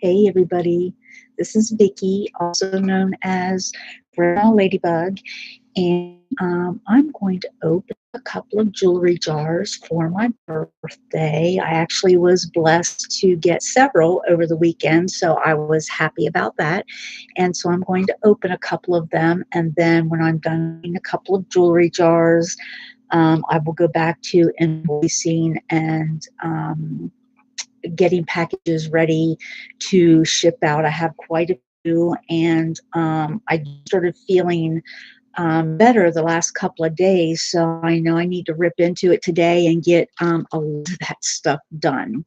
Hey everybody, this is Vicky, also known as Grandma Ladybug, and I'm going to open a couple of jewelry jars for my birthday. I actually was blessed to get several over the weekend, so I was happy about that. And so I'm going to open a couple of them, and then when I'm done in a couple of jewelry jars, I will go back to invoicing and getting packages ready to ship out. I have quite a few, and I started feeling better the last couple of days, so I know I need to rip into it today and get a lot of that stuff done.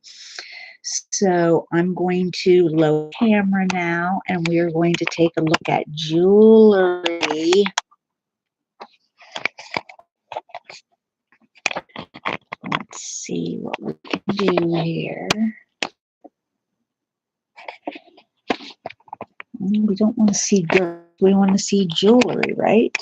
So I'm going to load camera now, and we are going to take a look at jewelry. Let's see what we can do here. We don't want to see girls, we want to see jewelry, right?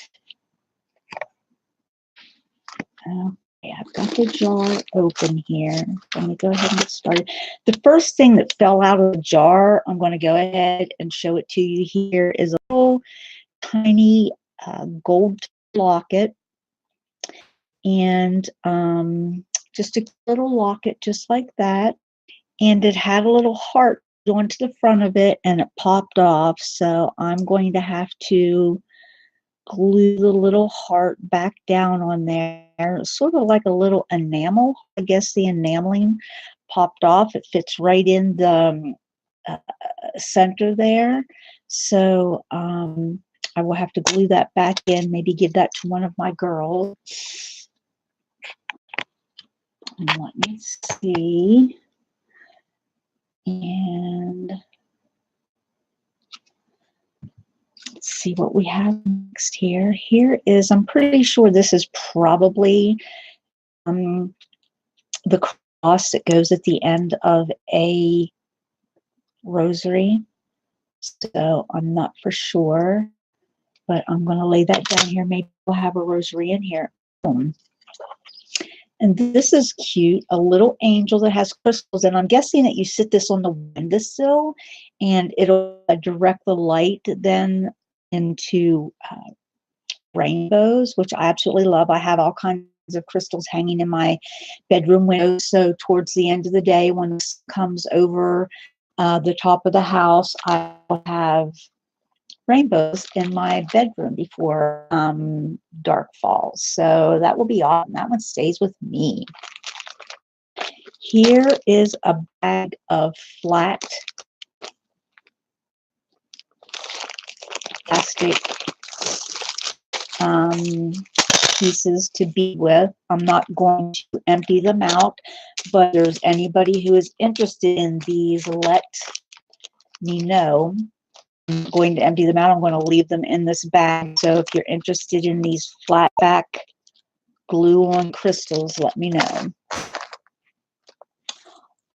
Okay, I've got the jar open here. Let me go ahead and get started. The first thing that fell out of the jar, I'm going to go ahead and show it to you here, is a little tiny gold locket. And just a little locket just like that. And it had a little heart going to the front of it, and it popped off. So I'm going to have to glue the little heart back down on there, sort of like a little enamel. I guess the enameling popped off. It fits right in the center there. So I will have to glue that back in, maybe give that to one of my girls. And let me see. And let's see what we have next here. Here is, I'm pretty sure this is probably the cross that goes at the end of a rosary. So I'm not for sure, but I'm going to lay that down here. Maybe we'll have a rosary in here. And this is cute, a little angel that has crystals. And I'm guessing that you sit this on the windowsill and it'll direct the light then into rainbows, which I absolutely love. I have all kinds of crystals hanging in my bedroom windows. So towards the end of the day, when the sun comes over the top of the house, I will have rainbows in my bedroom before dark falls. So that will be awesome. That one stays with me. Here is a bag of flat plastic pieces to be with. I'm not going to empty them out, but if there's anybody who is interested in these, let me know. I'm going to empty them out. I'm going to leave them in this bag. So if you're interested in these flat back glue-on crystals, let me know.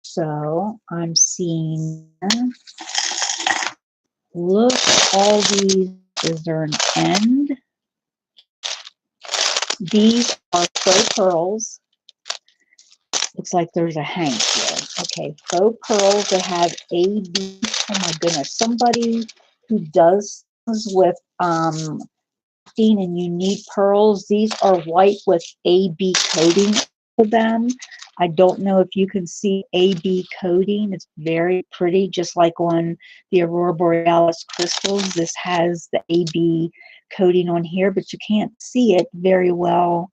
So I'm seeing, look, all these, is there an end? These are faux pearls. Looks like there's a hank here. Okay, faux pearls that have AB. Oh my goodness, somebody who does things with and you need pearls. These are white with AB coating for them. I don't know if you can see AB coating. It's very pretty, just like on the Aurora Borealis crystals. This has the AB coating on here, but you can't see it very well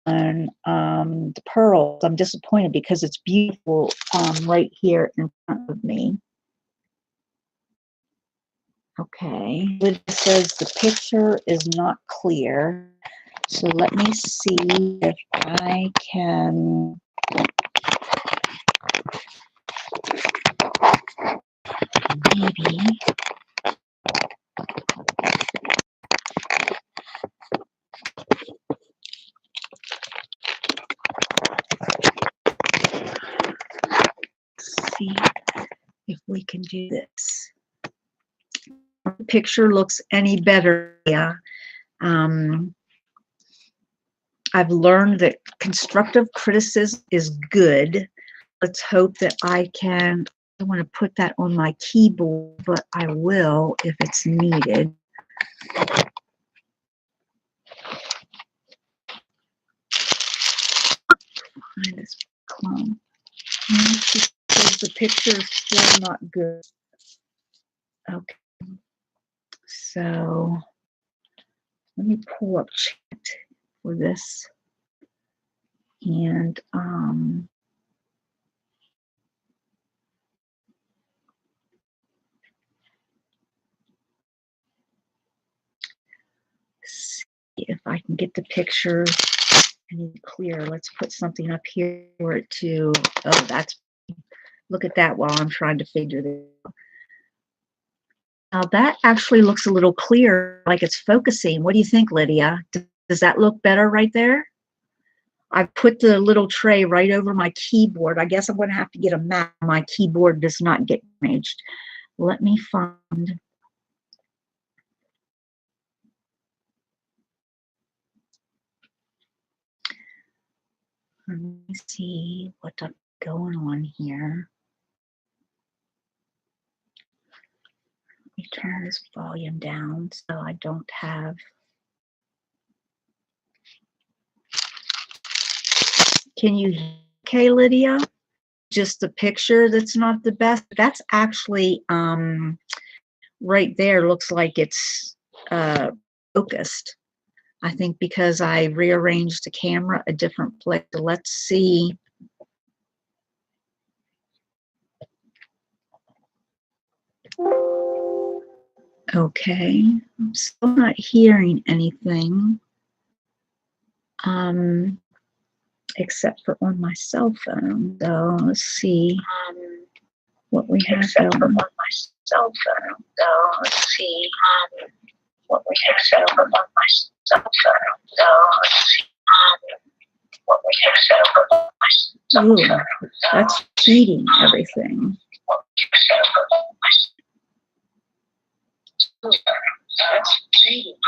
on the pearls. I'm disappointed because it's beautiful right here in front of me. Okay, it says the picture is not clear. So let me see if I can maybe see if we can do this. The picture looks any better. Yeah. I've learned that constructive criticism is good. Let's hope that I can I want to put that on my keyboard, but I will if it's needed. Find this clone. Because the picture is still not good. Okay. So let me pull up chat for this. And see if I can get the picture any clearer. Let's put something up here for it to, oh, that's, look at that while I'm trying to figure this out. Now that actually looks a little clear, like it's focusing. What do you think, Lydia? Does that look better right there? I put the little tray right over my keyboard. I guess I'm going to have to get a mat. My keyboard does not get damaged. Let me find. Let me see what's going on here. Let me turn this volume down so I don't have. Can you hear okay, Lydia? Just the picture that's not the best. That's actually right there looks like it's focused. I think because I rearranged the camera a different place. So let's see. Okay, I'm still not hearing anything. Except for on my cell phone. So let's see what we have going on my cell phone. So let's see what we have set up on my cell phone. So let's see what we have set up on my cell phone. Ooh, that's cheating everything. That's cheating.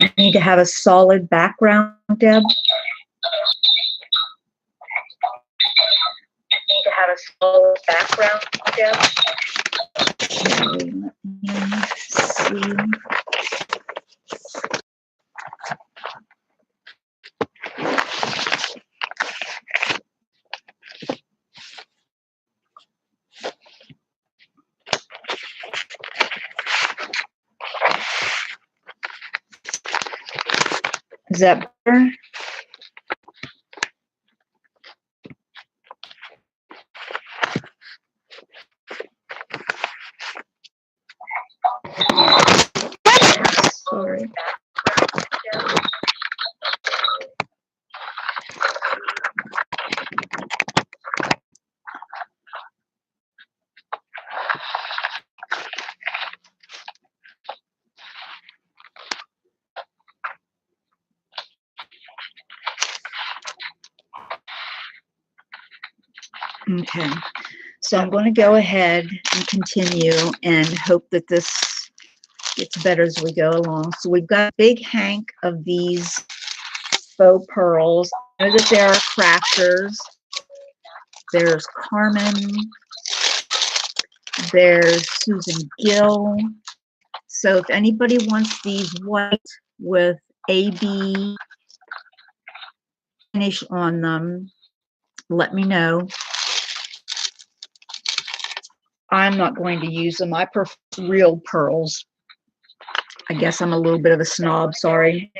I need to have a solid background, Deb. I need to have a solid background, Deb. Okay, let me see. Is that better? Sorry. Okay, so I'm going to go ahead and continue and hope that this gets better as we go along. So we've got a big hank of these faux pearls. I know that there are crafters. There's Carmen. There's Susan Gill. So if anybody wants these white with AB finish on them, let me know. I'm not going to use them. I prefer real pearls. I guess I'm a little bit of a snob, sorry.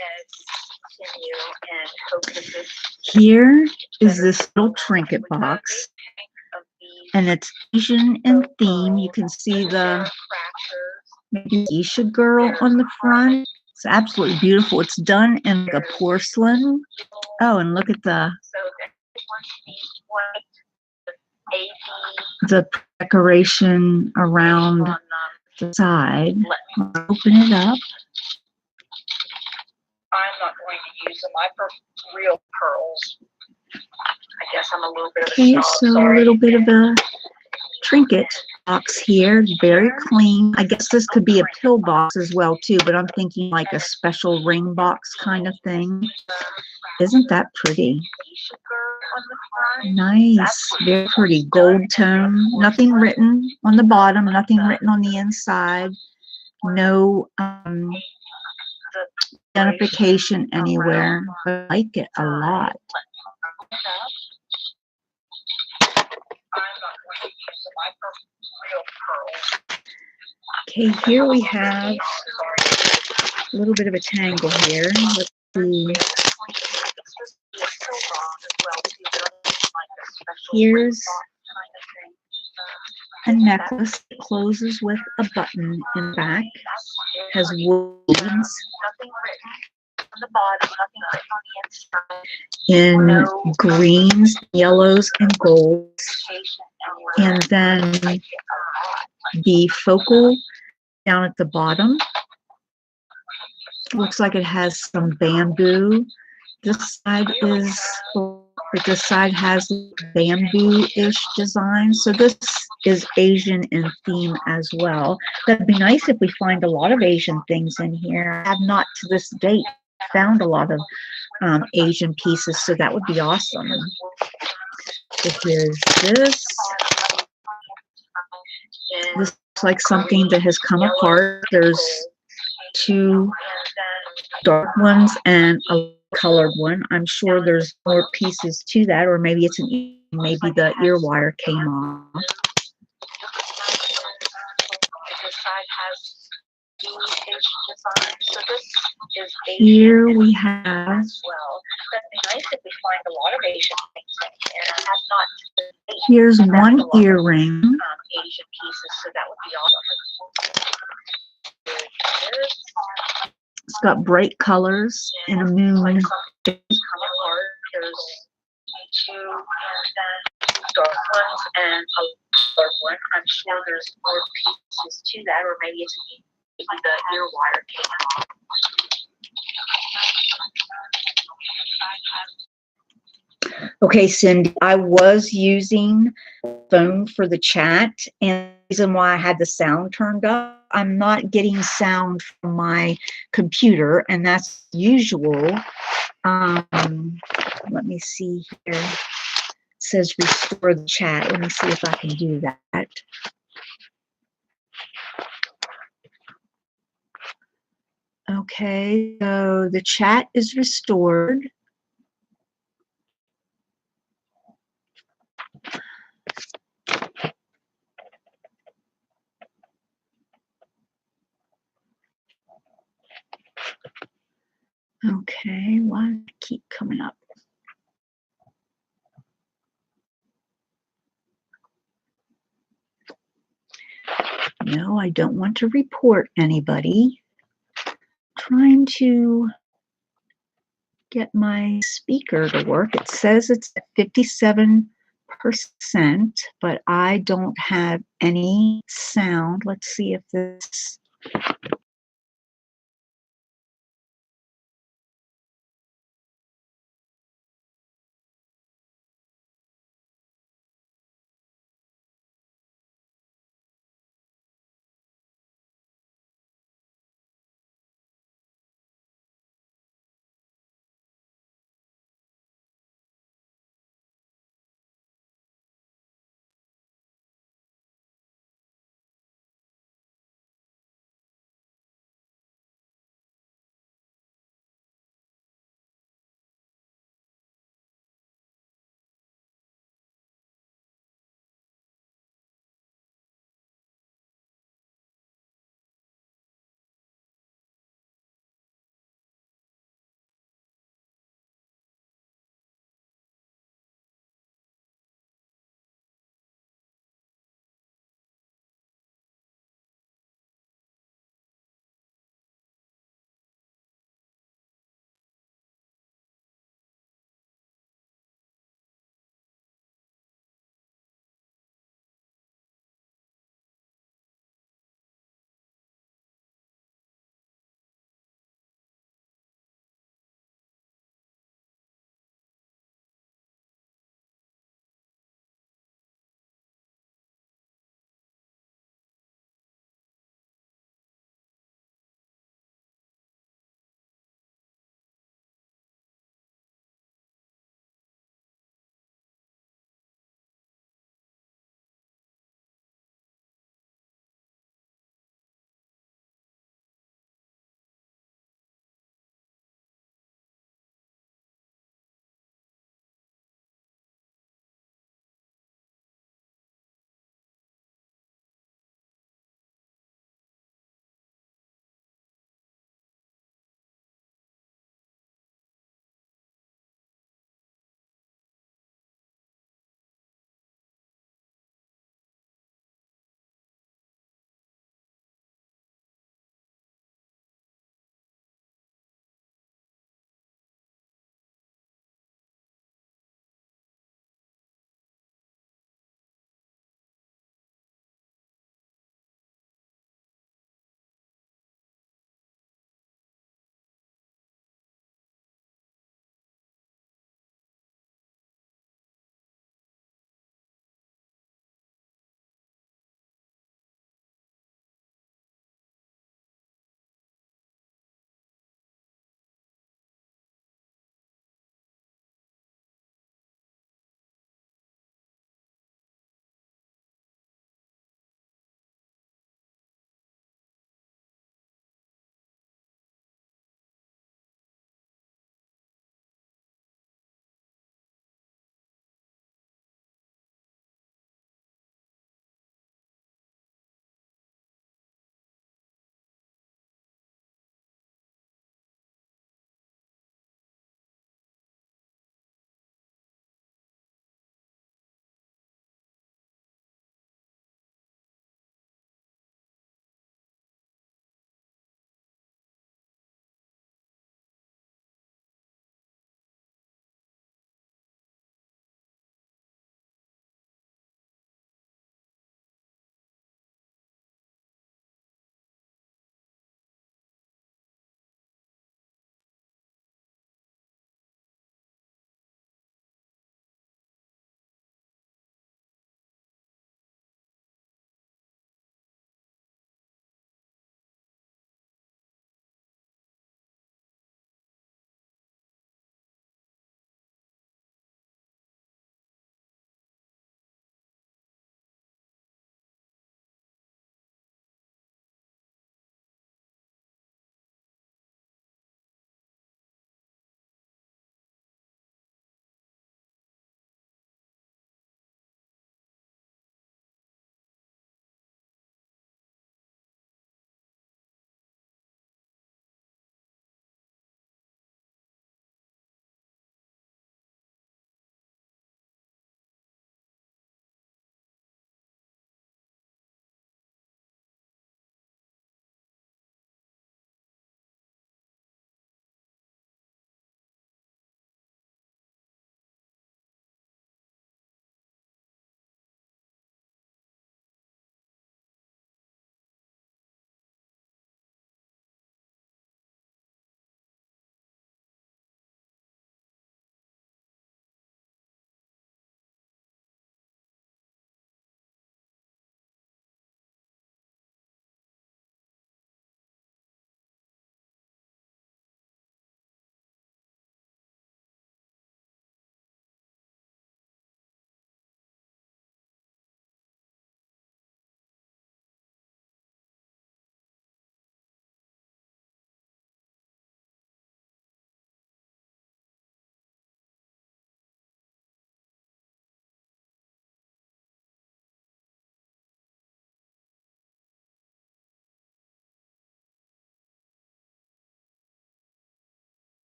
Here is this little trinket box, and it's Asian in theme. You can see the Geisha girl on the front. It's absolutely beautiful. It's done in like a porcelain. Oh, and look at the decoration around the side. Open it up. I'm not going to use them. I prefer real pearls. I guess I'm a little bit of a snob. So a little bit of a trinket box here, very clean. I guess this could be a pill box as well too, but I'm thinking like a special ring box kind of thing. Isn't that pretty? Nice, very pretty. Gold tone, nothing written on the bottom, nothing written on the inside. No identification anywhere. I like it a lot. Okay, here we have a little bit of a tangle here. Let's see. Here's a necklace that closes with a button in the back. Has beads in greens, yellows, and golds. And then the focal down at the bottom looks like it has some bamboo. This side is, but this side has bamboo-ish design. So this is Asian in theme as well. That'd be nice if we find a lot of Asian things in here. I have not to this date found a lot of Asian pieces, so that would be awesome. So here's this. This looks like something that has come apart. There's two dark ones and a colored one. I'm sure there's more pieces to that, or maybe it's maybe the ear wire came off. Here we have, here's one earring. It's got bright colors and a moon. Dark ones and a colored one. I'm sure there's more pieces to that, or maybe it's the ear wire came off. Okay, Cindy, I was using phone for the chat, and the reason why I had the sound turned up, I'm not getting sound from my computer, and that's usual. Let me see here. It says restore the chat. Let me see if I can do that. Okay, so the chat is restored. Okay, why does it keep coming up? No, I don't want to report anybody. Trying to get my speaker to work. It says it's at 57%, but I don't have any sound. Let's see if this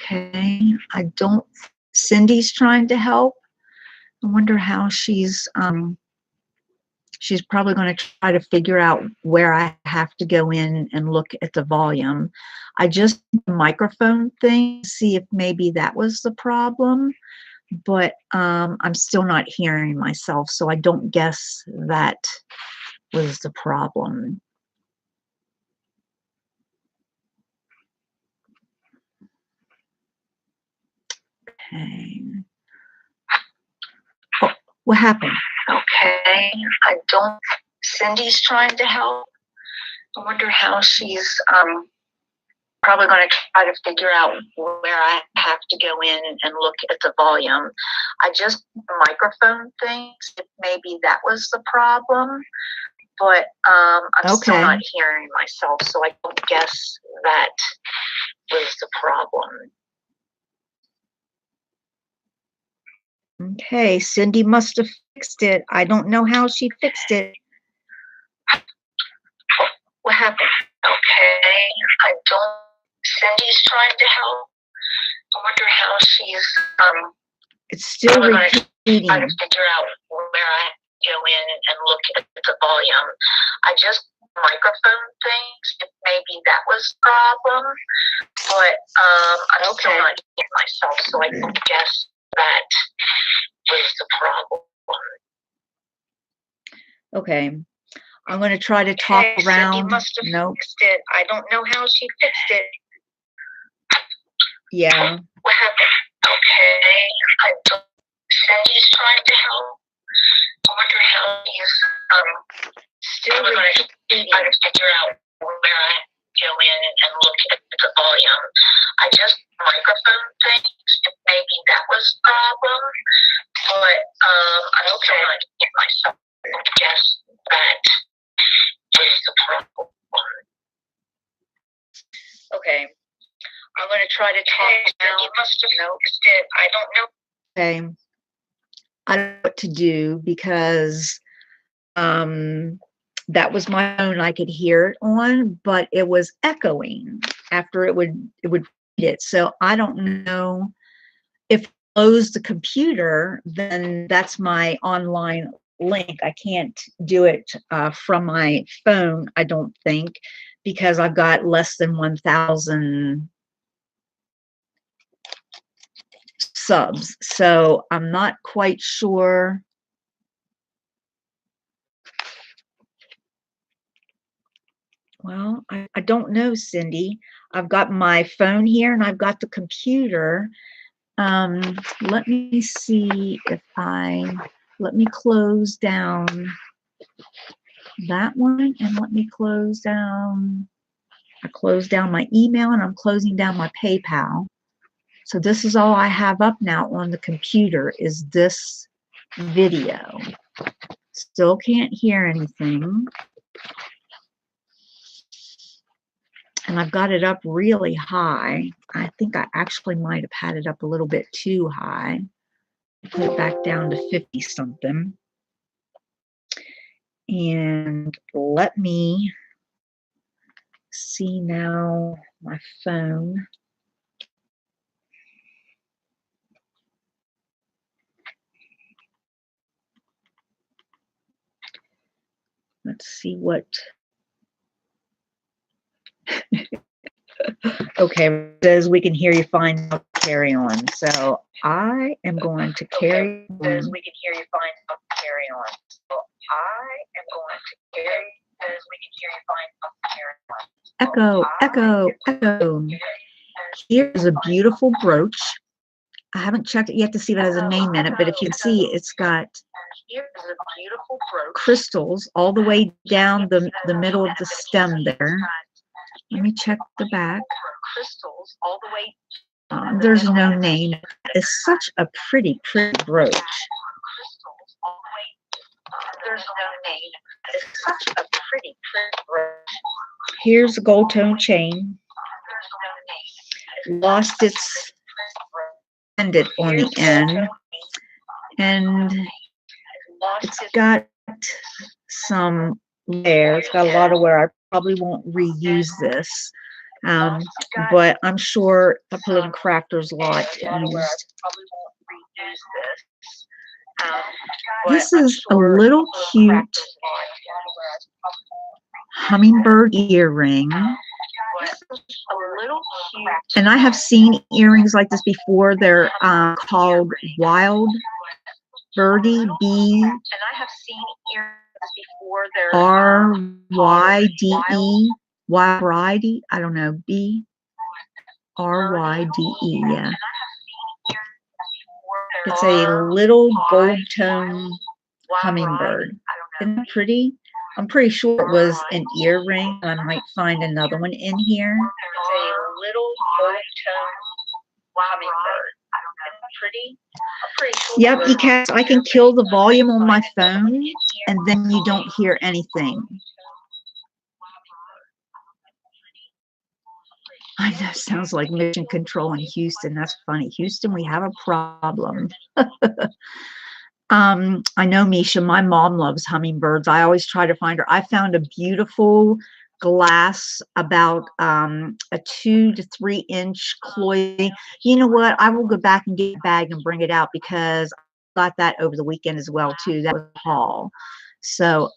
Okay, I don't, Cindy's trying to help. I wonder how she's probably going to try to figure out where I have to go in and look at the volume. I just the microphone thing, see if maybe that was the problem, but I'm still not hearing myself, so I don't guess that was the problem. Okay. Oh, what happened? Okay, I don't, Cindy's trying to help. I wonder how she's probably going to try to figure out where I have to go in and look at the volume. I just the microphone things, if maybe that was the problem, but I'm still not hearing myself, so I don't guess that was the problem. Okay, Cindy must have fixed it. I don't know how she fixed it. What happened? Okay, I don't, Cindy's trying to help. I wonder how she's it's still repeating. Trying to figure out where I go in and look at the volume. I just microphone things, if maybe that was the problem, but I'm still not hearing myself, so I don't guess that was the problem. Okay. I'm going to try to talk around. Cindy must have fixed it. I don't know how she fixed it. Yeah. What happened? Okay. I don't, Cindy's trying to help. I wonder how she's still trying to figure out where I go in and look at the volume. I just microphone things, if maybe that was the problem, but I'm still not getting myself. I guess that is the problem. Okay. I'm going to try to talk now. You must have noticed it. I don't know. Okay. I don't know what to do because that was my phone. I could hear it on, but it was echoing after it would read it. So I don't know if I close the computer, then that's my online link. I can't do it from my phone, I don't think, because I've got less than 1,000 subs. So I'm not quite sure. Well, I don't know, Cindy. I've got my phone here and I've got the computer. Let me see if let me close down that one and let me close down. I closed down my email and I'm closing down my PayPal. So this is all I have up now on the computer is this video. Still can't hear anything. And I've got it up really high. I think I actually might have had it up a little bit too high. Put it back down to 50 something. And let me see now my phone. Let's see what. Okay, it says we can hear you fine. Now carry on. So I am going to carry on. Says we can hear you fine. Now carry on. So I am going to carry. Says we can hear you fine. Now carry on. Echo, echo, echo. Here's a beautiful brooch. I haven't checked it yet to see if it has a name in it, but if you can see, it's got crystals all the way down the middle of the stem there. Let me check the back. There's no name. It's such a pretty brooch. There's no name. It's such a pretty brooch. Here's a gold tone chain. Lost its pendant on the end, and it's got some wear. It's got a lot of wear. I probably won't reuse this. Um, but I'm sure I put in Crafter's Lot used. This is a little cute hummingbird earring. And I have seen earrings like this before. They're called Wild Birdie, B-R-Y-D-E, Wild Variety. I don't know, B-R-Y-D-E, yeah. It's a little gold tone hummingbird. Isn't that pretty? I'm pretty sure it was an earring. I might find another one in here. It's a little gold tone hummingbird. Pretty. Yep, ECAS, I can kill the volume on my phone and then you don't hear anything. I know, sounds like mission control in Houston. That's funny. Houston, we have a problem. I know, Misha, my mom loves hummingbirds. I always try to find her. I found a beautiful glass, about a 2 to 3 inch cloy. You know what? I will go back and get a bag and bring it out because I got that over the weekend as well too. That was a haul. So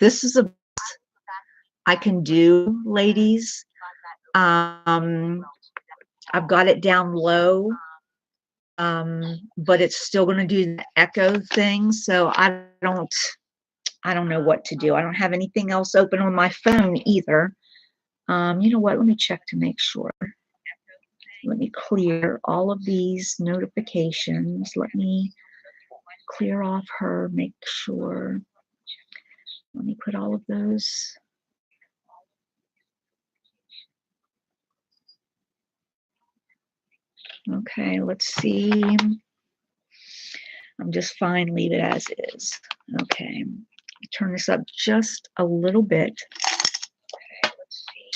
this is a I can do, ladies. I've got it down low. But it's still going to do the echo thing. So I don't know what to do. I don't have anything else open on my phone either. You know what? Let me check to make sure. Let me clear all of these notifications. Let me clear off her, make sure. Let me put all of those. Okay, let's see. I'm just fine, leave it as is. Okay, turn this up just a little bit. Okay, let's see.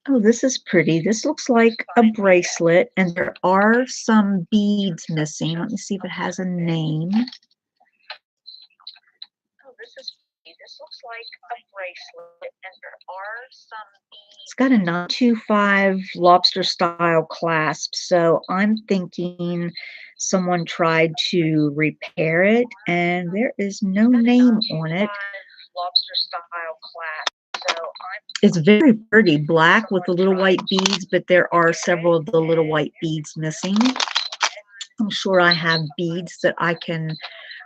Oh, this is pretty. This looks like a bracelet, and there are some beads missing. Let me see if it has a name. Oh, this is pretty. This looks like a bracelet, and there are some beads. It's got a 925 lobster style clasp, so I'm thinking someone tried to repair it, and there is no name on it. Lobster style clasp. So it's very pretty, black with the little white beads, but there are several of the little white beads missing. I'm sure I have beads that I can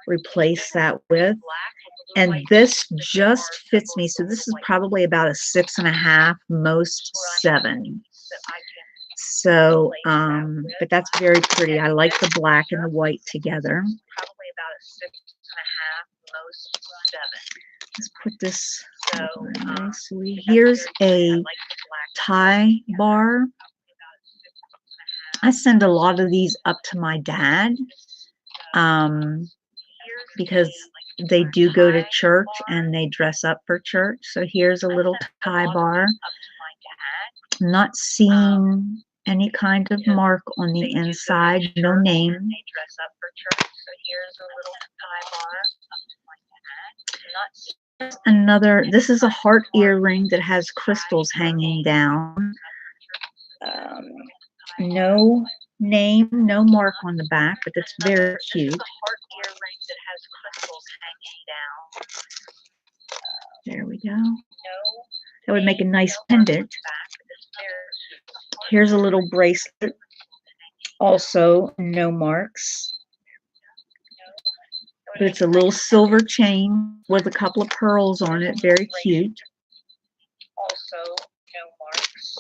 replace that with. And this just fits me. So this is probably about a 6.5, most 7. So, but that's very pretty. I like the black and the white together. Probably about a 6.5, most 7. Let's put this nicely. Here's a tie bar. I send a lot of these up to my dad because they do go to church and they dress up for church. So here's a little tie bar. I'm not seeing any kind of mark on the inside, no name. They dress up for church. So here's a little tie bar. Another, this is a heart earring that has crystals hanging down. No name, no mark on the back, but it's very cute. Heart earring that has crystals hanging down. There we go. That would make a nice pendant. Here's a little bracelet. Also, no marks. But it's a little silver chain with a couple of pearls on it. Very cute. Also, no marks.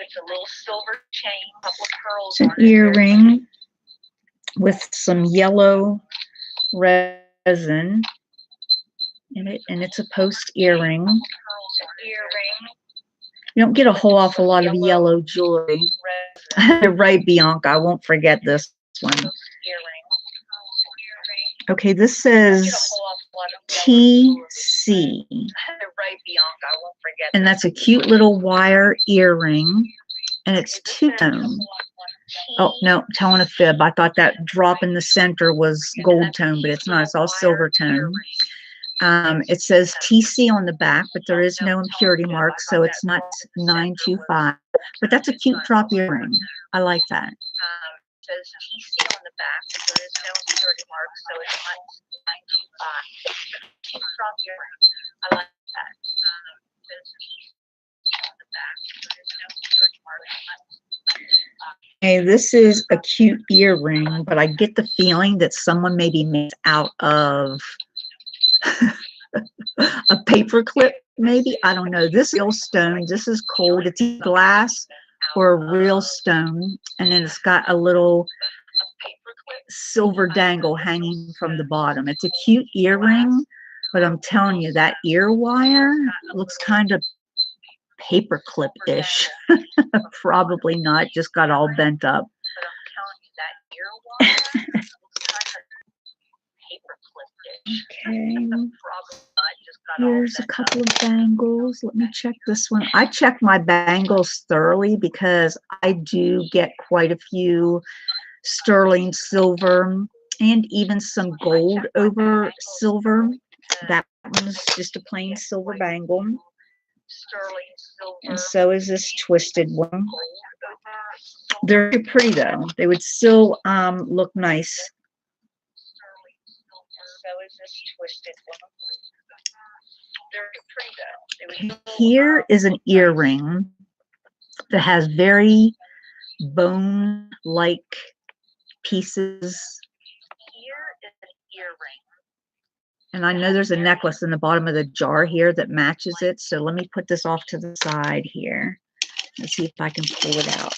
It's a little silver chain, a couple of pearls on it. It's an earring with some yellow resin in it, and it's a post earring. You don't get a whole awful lot of yellow jewelry. Right, Bianca, I won't forget this one. Okay, this says TC. And that's a cute little wire earring. And it's two-tone. Oh, no, telling a fib. I thought that drop in the center was gold tone, but it's not. It's all silver tone. It says TC on the back, but there is no impurity mark, so it's not 925. But that's a cute drop earring. I like that. It says TC on the back, but there is no impurity mark, so it's not 925. Cute drop earring. I like that. It says TC on the back, but there is no impurity mark. Hey, this is a cute earring, but I get the feeling that someone maybe made out of a paper clip, maybe. I don't know. This real stone, this is cold. It's glass or a real stone, and then it's got a little silver dangle hanging from the bottom. It's a cute earring, but I'm telling you, that ear wire looks kind of paper clip-ish. Probably not, just got all bent up. But I'm telling you, that ear wire looks kind of paper clip-ish. Okay. Here's a couple of bangles. Let me check this one. I check my bangles thoroughly because I do get quite a few sterling silver and even some gold over silver. That one's just a plain silver bangle. And so is this twisted one. They're pretty though. They would still look nice. So is this twisted one. Here is an earring that has very bone-like pieces. Here is an earring. And I know there's a necklace in the bottom of the jar here that matches it. So let me put this off to the side here. Let's see if I can pull it out.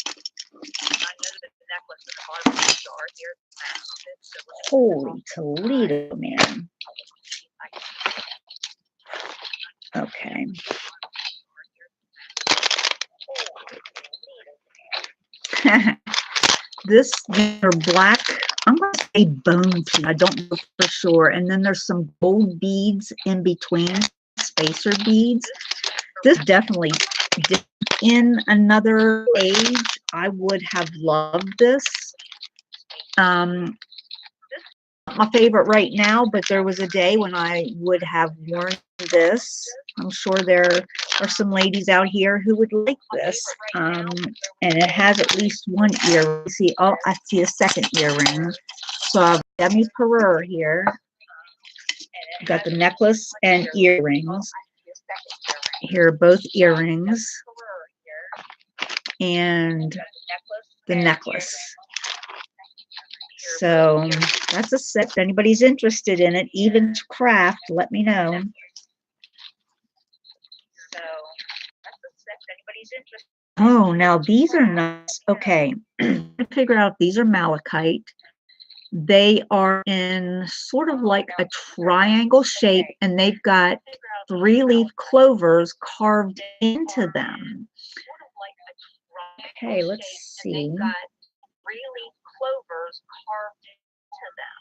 Holy Toledo, man. Okay. This, they're black, I'm going to say bone teeth. I don't know for sure. And then there's some gold beads in between, spacer beads. This definitely, in another age, I would have loved this. My favorite right now, but there was a day when I would have worn this. I'm sure there are some ladies out here who would like this. And it has at least one ear. See, oh, I see a second earring. So I have Demi Pereira here. Got the necklace and earrings. Here are both earrings and the necklace. So that's a set. If anybody's interested in it, even to craft, let me know. Oh, now these are nice. Okay, I figure out these are malachite. They are in sort of like a triangle shape, and they've got 3-leaf clovers carved into them. Okay, let's see. 3-leaf clovers carved into them.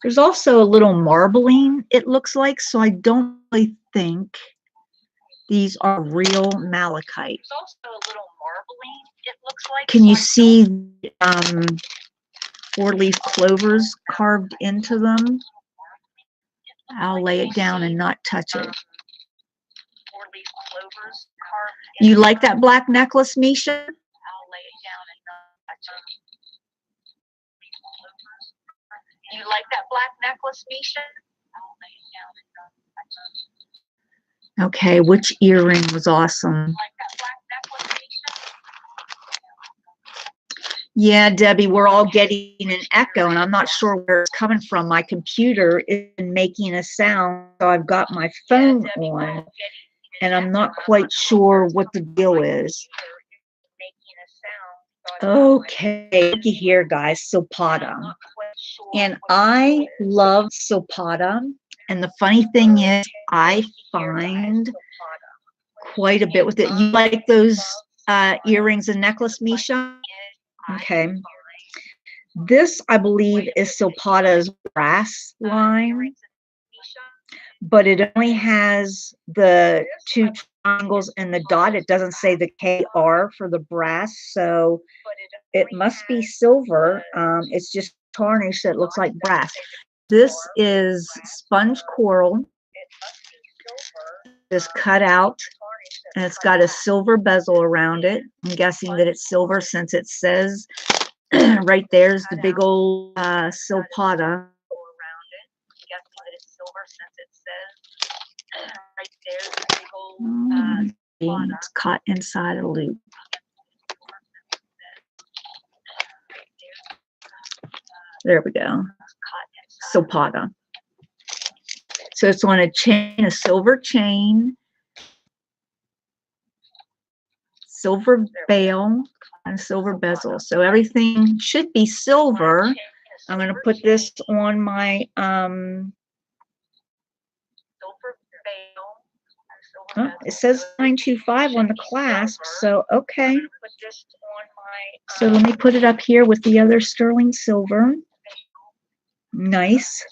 There's also a little marbling, it looks like, so I don't really think these are real malachite. There's also a little marbling, it looks like. Can you see 4-leaf clovers carved into them? I'll lay it down and not touch it. You like that black necklace, Misha? I'll lay it down and not touch it. You like that black necklace, Misha? I'll lay it down and not touch it. Okay, which earring was awesome? Like that black necklace, Misha? Yeah, Debbie, we're all getting an echo, and I'm not sure where it's coming from. My computer isn't making a sound, so I've got my phone on. And I'm not quite sure what the deal is. Okay, looky here, guys, Silpada. And I love Silpada. And the funny thing is, I find quite a bit with it. You like those earrings and necklace, Misha? Okay. This, I believe, is Silpada's brass line. But it only has the 2 triangles and the dot. It doesn't say the KR for the brass, so it must be silver. It's just tarnish that looks like brass. This is sponge coral, just cut out, and it's got a silver bezel around it. I'm guessing that it's silver since it says right there's the big old silpata. It's caught inside a loop. There we go. Silpata. So it's on a chain, a silver chain, silver bail, and silver bezel. So everything should be silver. I'm going to put this on my oh, it says 925 on the clasp, so okay. So let me put it up here with the other sterling silver. Nice.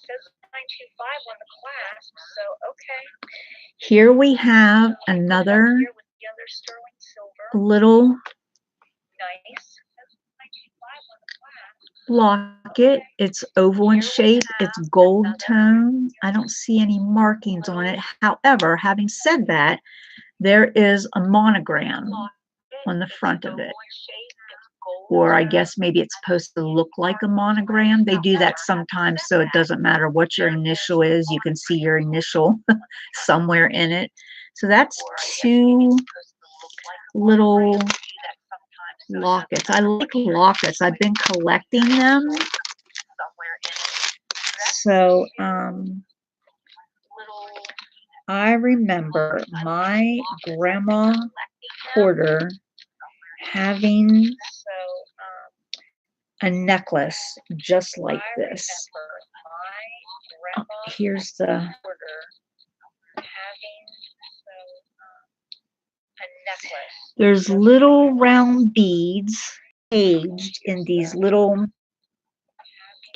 Here we have another little locket. It's oval in shape. It's gold tone. I don't see any markings on it. However, having said that, there is a monogram on the front of it. Or I guess maybe it's supposed to look like a monogram. They do that sometimes, so it doesn't matter what your initial is. You can see your initial somewhere in it. So that's two little lockets. I like lockets. I've been collecting them. So I remember my grandma Porter having a necklace just like this. Oh, here's the there's little round beads caged in these little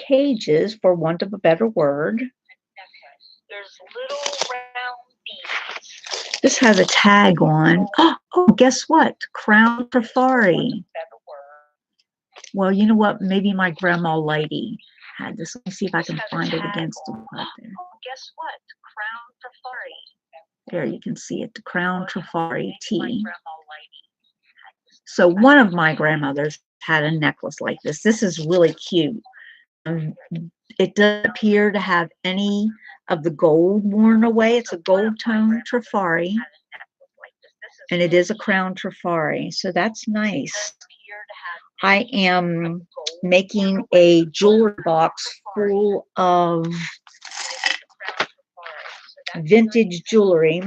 cages, for want of a better word. There's little round beads. This has a tag on. Oh, guess what? Crown Safari. Well, you know what? Maybe my grandma Lady had this. Let me see if I can find it against the wall there. Guess what? Crown Safari. There you can see it, the Crown Trafari tea. So one of my grandmothers had a necklace like this. This is really cute. It doesn't appear to have any of the gold worn away. It's a gold tone Trafari. And it is a Crown Trafari. So that's nice. I am making a jewelry box full of vintage jewelry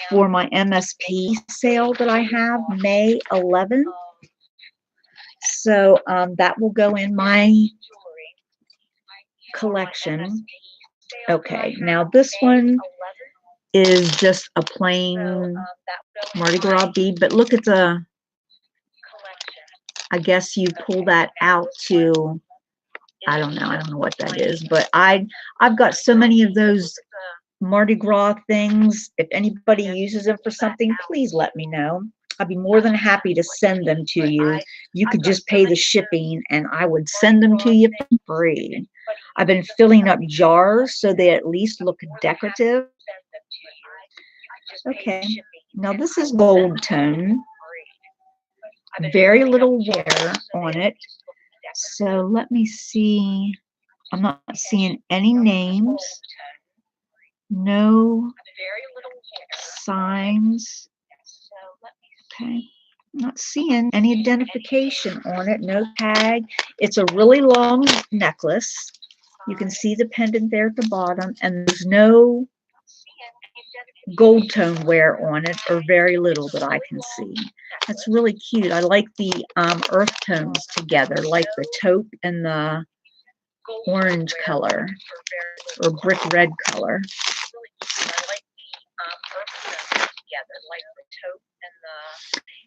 for my MSP sale that I have May 11th. So that will go in my collection. Okay, now this one is just a plain Mardi Gras bead, but look at the, I guess you pull that out to, I don't know what that is, but I've got so many of those Mardi Gras things. If anybody uses them for something, please let me know. I'd be more than happy to send them to you. You could just pay the shipping and I would send them to you for free. I've been filling up jars so they at least look decorative. Okay, now this is gold tone. Very little wear on it. So let me see. I'm not seeing any names. No signs. Okay. Not seeing any identification on it. No tag. It's a really long necklace. You can see the pendant there at the bottom, and there's no gold tone wear on it, or very little that I can see. That's really cute. I like the earth tones together, like the taupe and the orange color, or brick red color.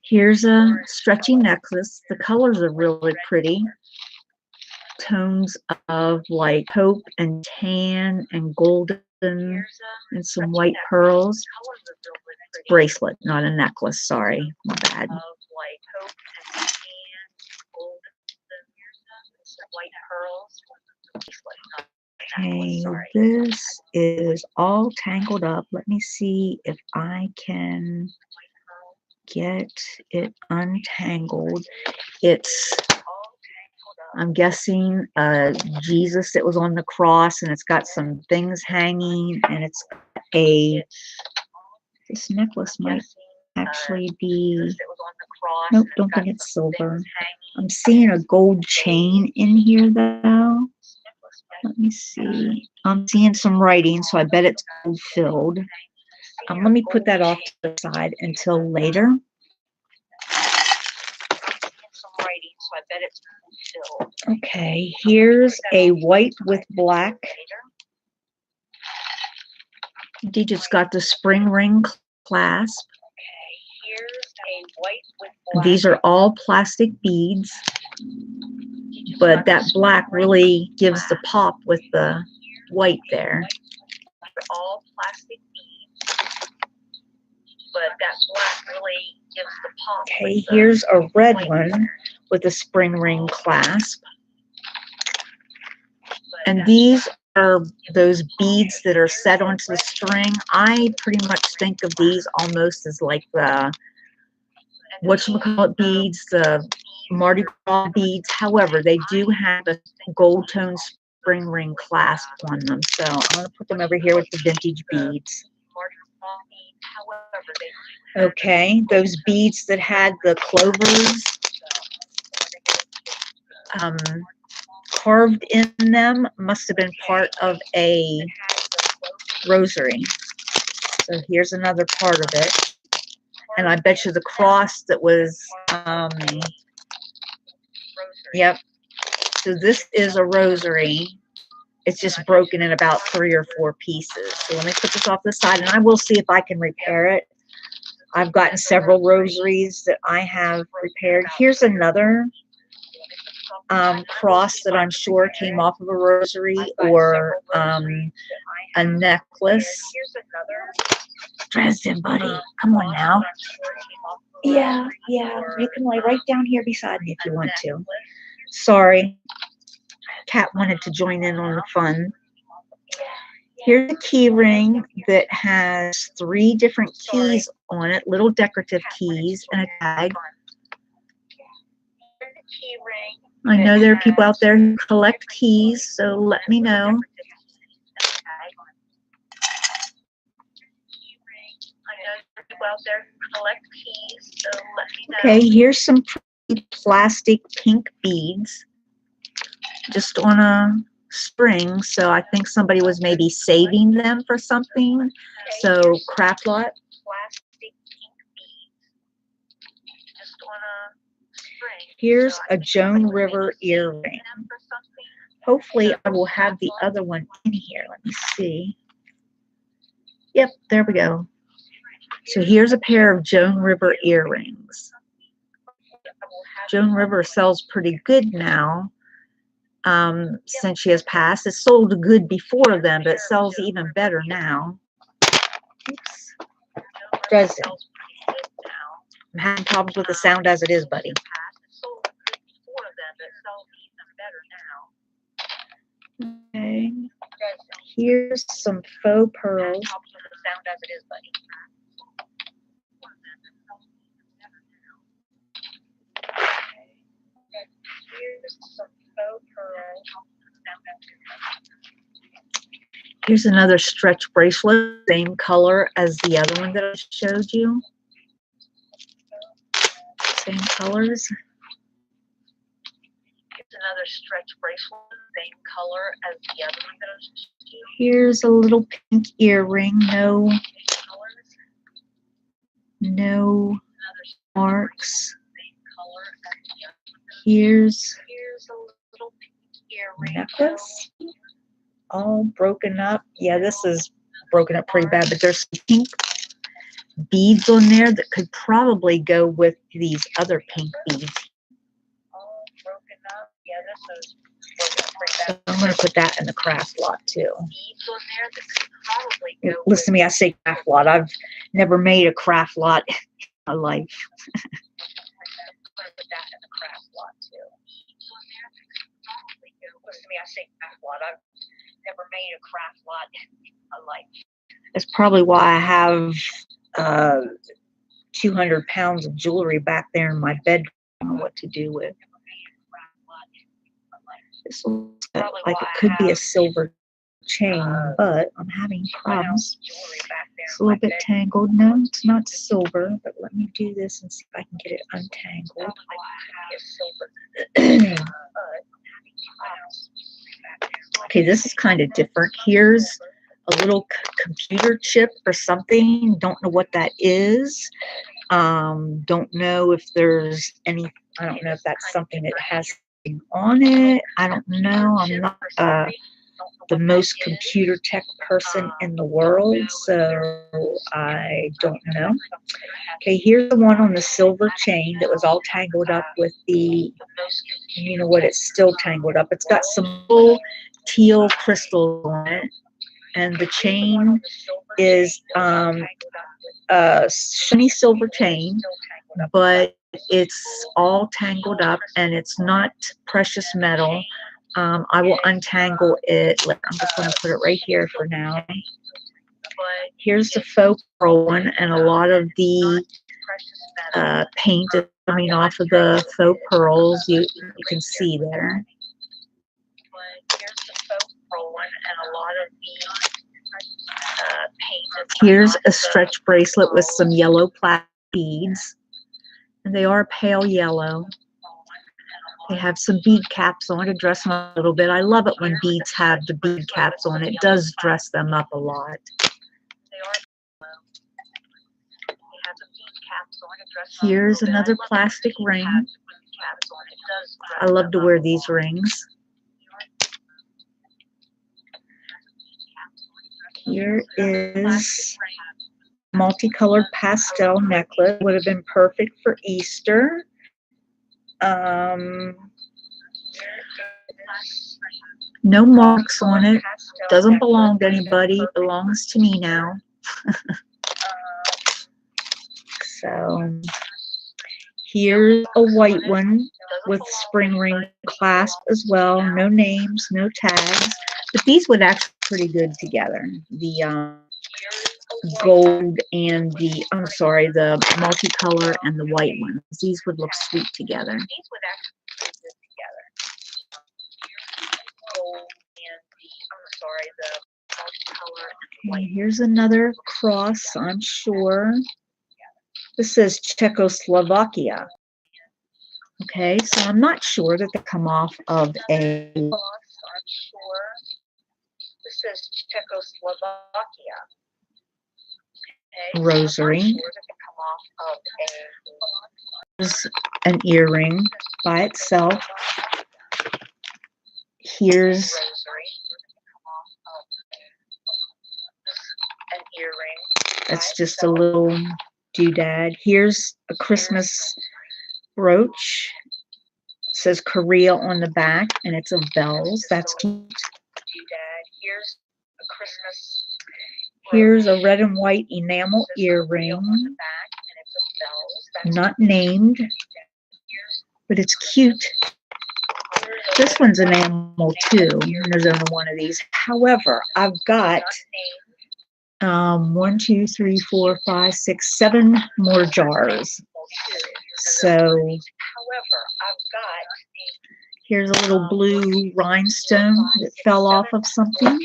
Here's a stretchy necklace. The colors are really pretty. Tones of like taupe and tan and golden and some white pearls. Bracelet, not a necklace. Sorry, my bad. Okay, this is all tangled up. Let me see if I can get it untangled. It's, I'm guessing, Jesus that was on the cross, and it's got some things hanging, and it's a, this necklace might actually be, nope, don't think it's silver. I'm seeing a gold chain in here though. Let me see. I'm seeing some writing, so I bet it's gold filled. Let me put that off to the side until later. Okay, here's a white with black. They just got the spring ring clasp. These are all plastic beads, but that black really gives the pop with the white there. All plastic beads, but that black really gives the pop. Okay, here's a red one with a spring ring clasp. And these are those beads that are set onto the string. I pretty much think of these almost as like the whatchamacallit beads, the Mardi Gras beads. However, they do have a gold tone spring ring clasp on them. So I'm going to put them over here with the vintage beads. Okay, those beads that had the clovers carved in them must have been part of a rosary. So here's another part of it. And I bet you the cross that was, yep. So this is a rosary. It's just broken in about 3 or 4 pieces. So let me put this off the side, and I will see if I can repair it. I've gotten several rosaries that I have repaired. Here's another cross that I'm sure came off of a rosary or a necklace. Dresden, buddy, come on now. Yeah, you can lay right down here beside me if you want to. Sorry, Cat wanted to join in on the fun. Here's a key ring that has 3 different keys on it, little decorative keys and a tag. I know there are people out there who collect keys, so let me know. Okay, here's some pretty plastic pink beads just on a string. So I think somebody was maybe saving them for something. So craft lot. Here's a Joan River earring. Hopefully I will have the other one in here. Let me see. Yep, there we go. So here's a pair of Joan River earrings. Joan River sells pretty good now. Since she has passed. It sold good before then, but it sells even better now. Oops. Dresden. I'm having problems with the sound as it is, buddy. Okay. Here's some faux pearls. Here's another stretch bracelet, same color as the other one that I showed you. Same colors. Here's another stretch bracelet, same color as the other one that I showed you. Here's a little pink earring, no marks. Here's a little pink earring necklace. All broken up. Yeah, this is broken up pretty bad, but there's some pink beads on there that could probably go with these other pink beads. All broken up. Yeah, this is broken up pretty bad. So I'm going to put that in the craft lot too. Beads on there that could probably go. Listen to me, I say craft lot. I've never made a craft lot in my life. I'm going to put that in the craft lot too. Beads on there that could probably go. Listen to me, I say craft lot. I've That's probably why I have 200 pounds of jewelry back there in my bedroom. I don't know what to do with. This looks like it could be a silver chain, but I'm having problems. It's a little bit tangled. No, it's not silver, but let me do this and see if I can get it untangled. Okay, this is kind of different. Here's a little computer chip or something. Don't know what that is. Don't know if there's any, I don't know if that's something that has something on it. I don't know. I'm not the most computer tech person in the world, so I don't know. Okay, here's the one on the silver chain that was all tangled up with the, you know what, it's still tangled up. It's got some little teal crystals on it, and the chain is a shiny silver chain, but it's all tangled up and it's not precious metal. I will untangle it. I'm just going to put it right here for now. Here's the faux pearl one, and a lot of the paint is coming off of the faux pearls. You can see there. Here's a stretch bracelet with some yellow plastic beads, and they are pale yellow. They have some bead caps on to dress them up a little bit. I love it when beads have the bead caps on. It does dress them up a lot. Here's another plastic ring. I love to wear these rings. Here is multicolored pastel necklace. Would have been perfect for Easter. No marks on it. Doesn't belong to anybody. It belongs to me now. So here's a white one with spring ring clasp as well. No names, no tags. But these would actually be pretty good together. The gold and the, I'm sorry, the multicolor and the white ones. These would look sweet together. Okay, here's another cross, I'm sure. This says Czechoslovakia. Okay, so I'm not sure that they come off of a rosary. Here's an earring by itself. Here's it's just a little doodad. Here's a Christmas brooch. It says Korea on the back, and it's of bells. That's cute. Here's a red and white enamel earring. Not named, but it's cute. This one's enamel too. There's only one of these. However, I've got 1, 2, 3, 4, 5, 6, 7 more jars. So here's a little blue rhinestone that fell off of something.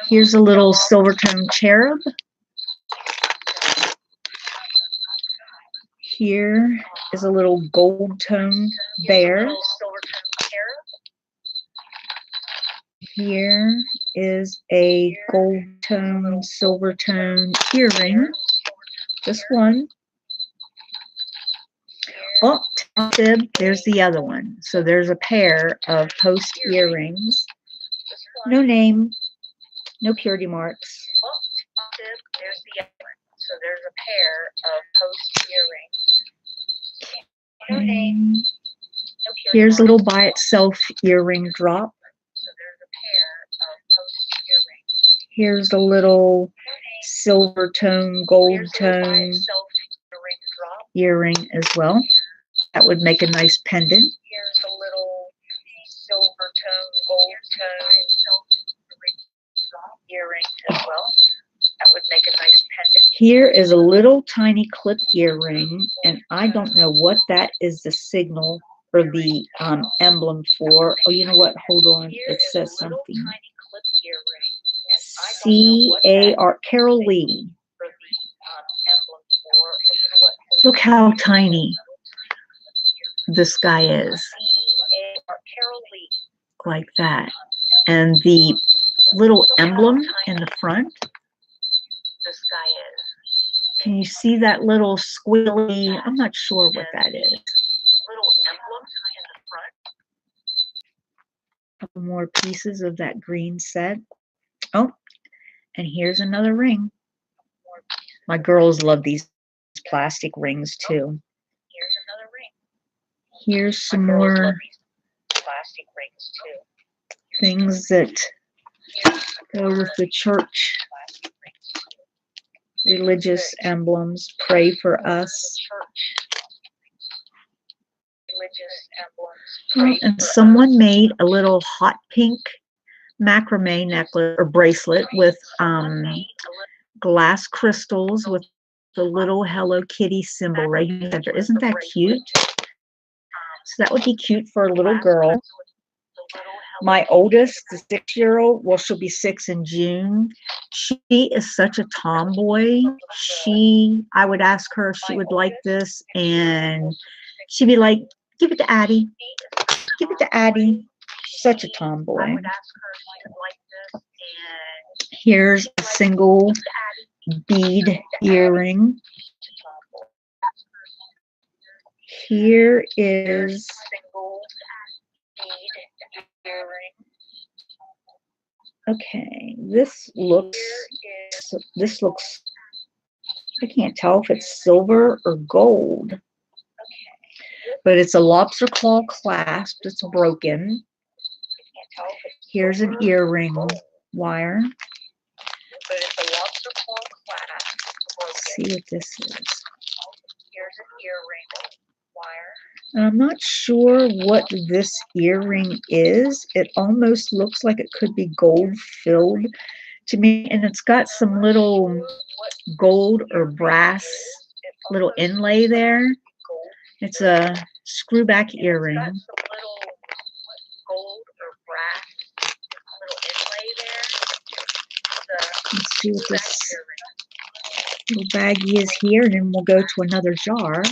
Here's a little silver tone cherub. Here is a little gold tone bear. Here is a gold tone, silver tone earring. Just one. Oh, there's the other one. So there's a pair of post earrings. No name, no purity marks. There's the other one. So there's a pair of post earrings. No name. Here's a little by itself earring drop. Here's a little silver tone, gold tone earring as well. That would make a nice pendant. Here's a little silver tone, gold tone earring as well. That would make a nice pendant. Here is a little tiny clip earring, and I don't know what that is the signal or the emblem for. Oh, you know what? Hold on. It says something. C-A-R, Carol Lee. Look how tiny this guy is. Like that. And the little emblem in the front. Can you see that little squiggly? I'm not sure what that is. Little emblem in the front. A couple more pieces of that green set. Oh, and here's another ring. My girls love these plastic rings too. Here's another ring. Here's some more plastic rings too. Things that go with the church. Religious emblems. Pray for us. And someone made a little hot pink macrame necklace or bracelet with glass crystals with the little Hello Kitty symbol right here. Isn't that cute? So that would be cute for a little girl. My oldest, the 6-year-old, well, she'll be 6 in June. She is such a tomboy. I would ask her if she would like this, and she'd be like, give it to Addie. Give it to Addie. She's such a tomboy. Here's a single bead earring. Here is okay, this looks, I can't tell if it's silver or gold, but it's a lobster claw clasp. It's broken. Here's an earring wire. Let's see what this is. Here's an earring wire. I'm not sure what this earring is. It almost looks like it could be gold filled to me, and it's got some little gold or brass little inlay there. It's a screw back earring. Let's see what this little baggie is here, and then we'll go to another jar.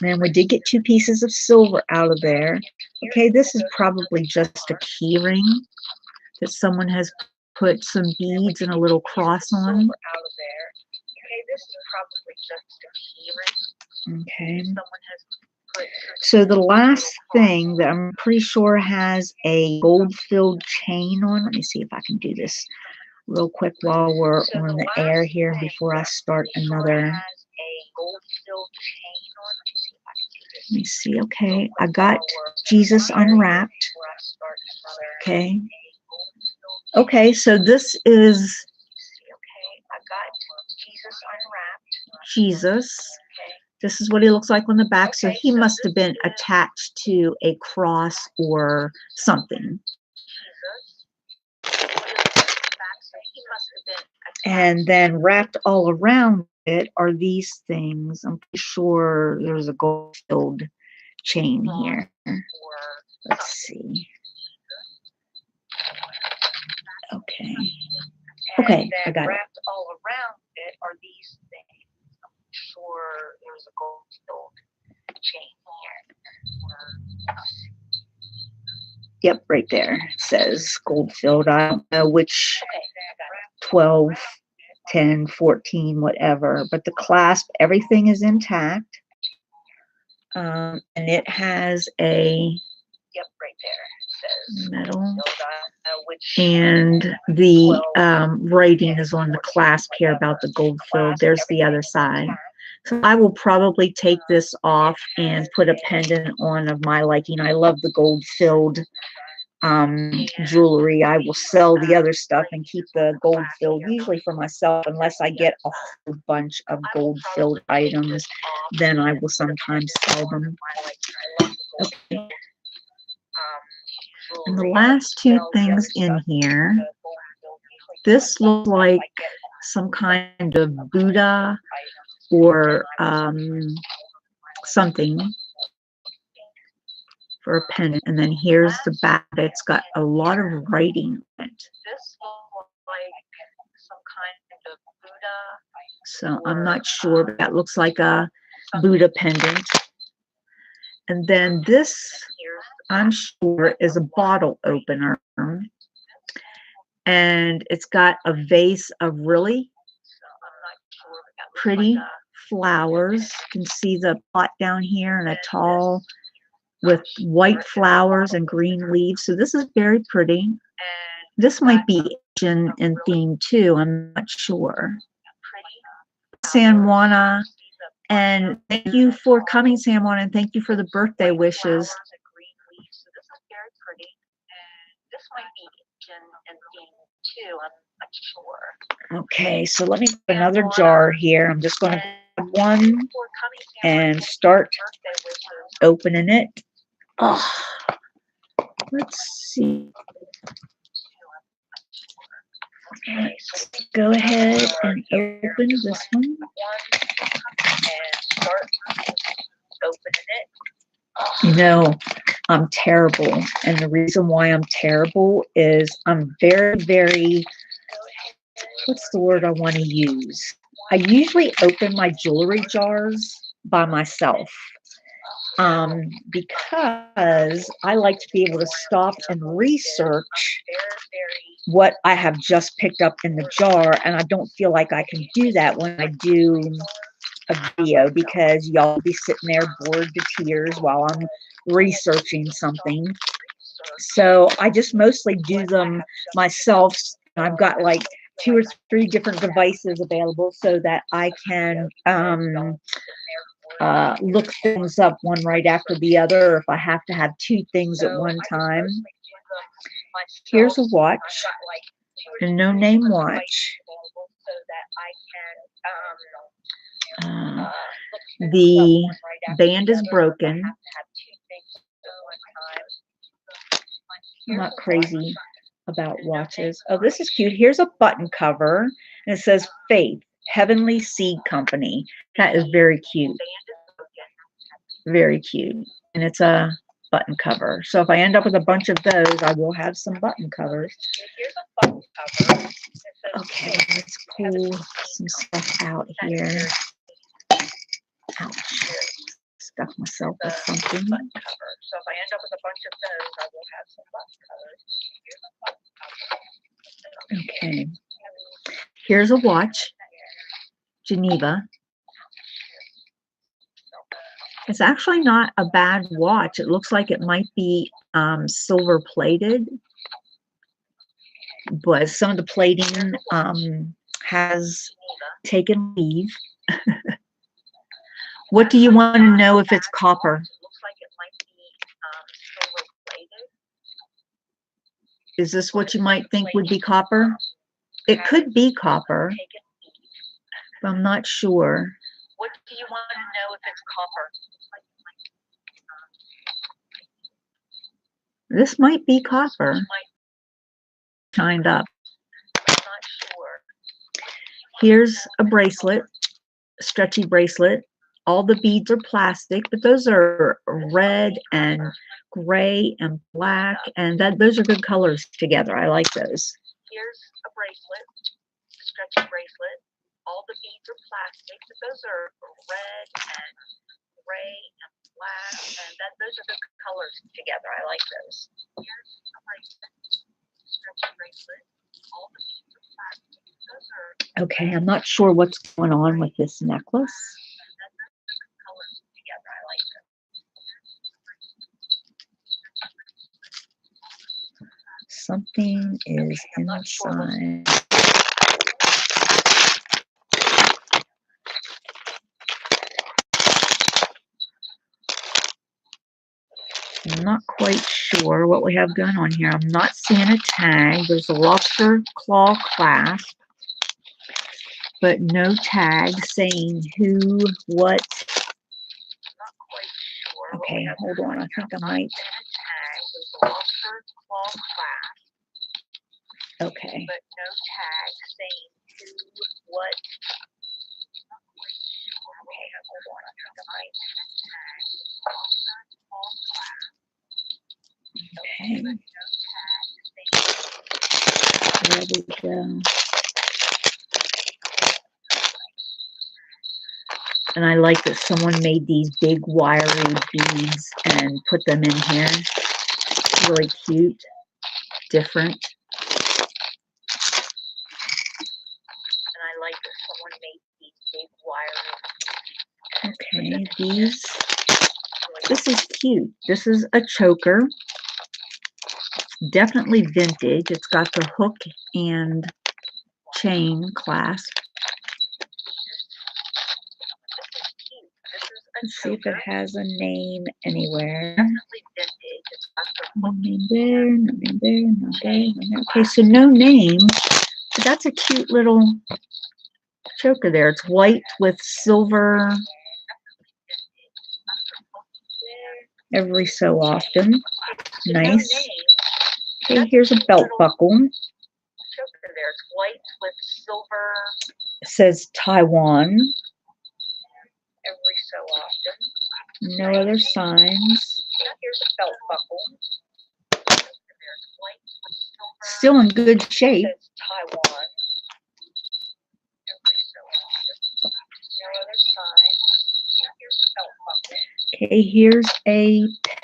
And we did get 2 pieces of silver out of there. Okay, this is probably just a key ring that someone has put some beads and a little cross on. Okay. So the last thing that I'm pretty sure has a gold-filled chain on. Let me see if I can do this real quick while we're on the air here before I start another. Let me see. Okay, I got Jesus unwrapped. Okay. Okay, so this is Jesus. This is what he looks like on the back. So he must have been attached to a cross or something. And then wrapped all around it are these things. I'm pretty sure there's a gold-filled chain here. Let's see. Okay. Okay, I got it. Wrapped all around it are these things. I'm sure there's a gold-filled chain here. Yep, right there. It says gold-filled. I don't know which 12, 10, 14, whatever. But the clasp, everything is intact. And it has a metal. And the writing is on the clasp here about the gold-filled. There's the other side. So I will probably take this off and put a pendant on of my liking. I love the gold-filled jewelry. I will sell the other stuff and keep the gold filled, usually for myself, unless I get a whole bunch of gold filled items, then I will sometimes sell them. Okay. And the last two things in here, this looks like some kind of Buddha or something for a pendant. And then here's the back. It's got a lot of writing on it. This looks like some kind of Buddha. So I'm not sure, but that looks like a Buddha pendant. And then this, I'm sure, is a bottle opener. And it's got a vase of really pretty flowers. You can see the pot down here and a tall with white flowers and green leaves. So this is very pretty. This might be Asian in theme too. I'm not sure. San Juana, and thank you for coming, San Juana, and thank you for the birthday wishes. Okay, so let me put another jar here. I'm just going to grab one and start opening it. Oh, let's see. Let's go ahead and open this one. You know, I'm terrible. And the reason why I'm terrible is I'm very, what's the word I want to use? I usually open my jewelry jars by myself. Because I like to be able to stop and research what I have just picked up in the jar, and I don't feel like I can do that when I do a video, because y'all will be sitting there bored to tears while I'm researching something. So I just mostly do them myself. I've got like 2 or 3 different devices available so that I can look things up one right after the other, or if I have to have 2 things at one time. Here's a watch, a no-name watch. The band is broken. I'm not crazy about watches. Oh, this is cute. Here's a button cover, and it says Faith, Heavenly Seed Company. That is very cute. Very cute. And it's a button cover. So if I end up with a bunch of those, I will have some button covers. Okay, let's pull some stuff out here. Ouch. Stuck myself with something. So if I end up with a bunch of those, I will have some button covers. Okay. Here's a watch. Geneva. It's actually not a bad watch. It looks like it might be silver plated, but some of the plating has taken leave. What do you want to know if it's copper? Is this what you might think would be copper? It could be copper, but I'm not sure. What do you want to know if it's copper? This might be copper. Shined up. I'm not sure. Here's a bracelet, a stretchy bracelet. All the beads are plastic, but those are red and gray and black, and those are good colors together. I like those. Here's a bracelet, a stretchy bracelet. All the beads are plastic, but those are red and gray and black, and those are good colors together. I like those. Here's a bracelet, stretchy bracelet. All the beads are plastic. Those are okay. I'm not sure what's going on with this necklace. Something is inside. I'm not quite sure what we have going on here. I'm not seeing a tag. There's a lobster claw clasp, but no tag saying who, what. Okay, hold on. I think I might. Okay. But no tag saying who, what. Okay, hold on. I think I might. Okay. There we go. And I like that someone made these big wiry beads and put them in here. Really cute, different. And I like that someone made these big wiry. Okay, these. This is cute. This is a choker. Definitely vintage. It's got the hook and chain clasp. Let's see if it has a name anywhere. No name there, no name there, no there, no there. Okay, so no name. But that's a cute little choker there. It's white with silver every so often. Nice. Okay, here's a belt buckle. It's white with silver. It says Taiwan. Every so often. No other signs. Here's a belt buckle. Still in good shape. It says Taiwan. Every so often. No other signs. Here's a belt buckle. Okay, here's a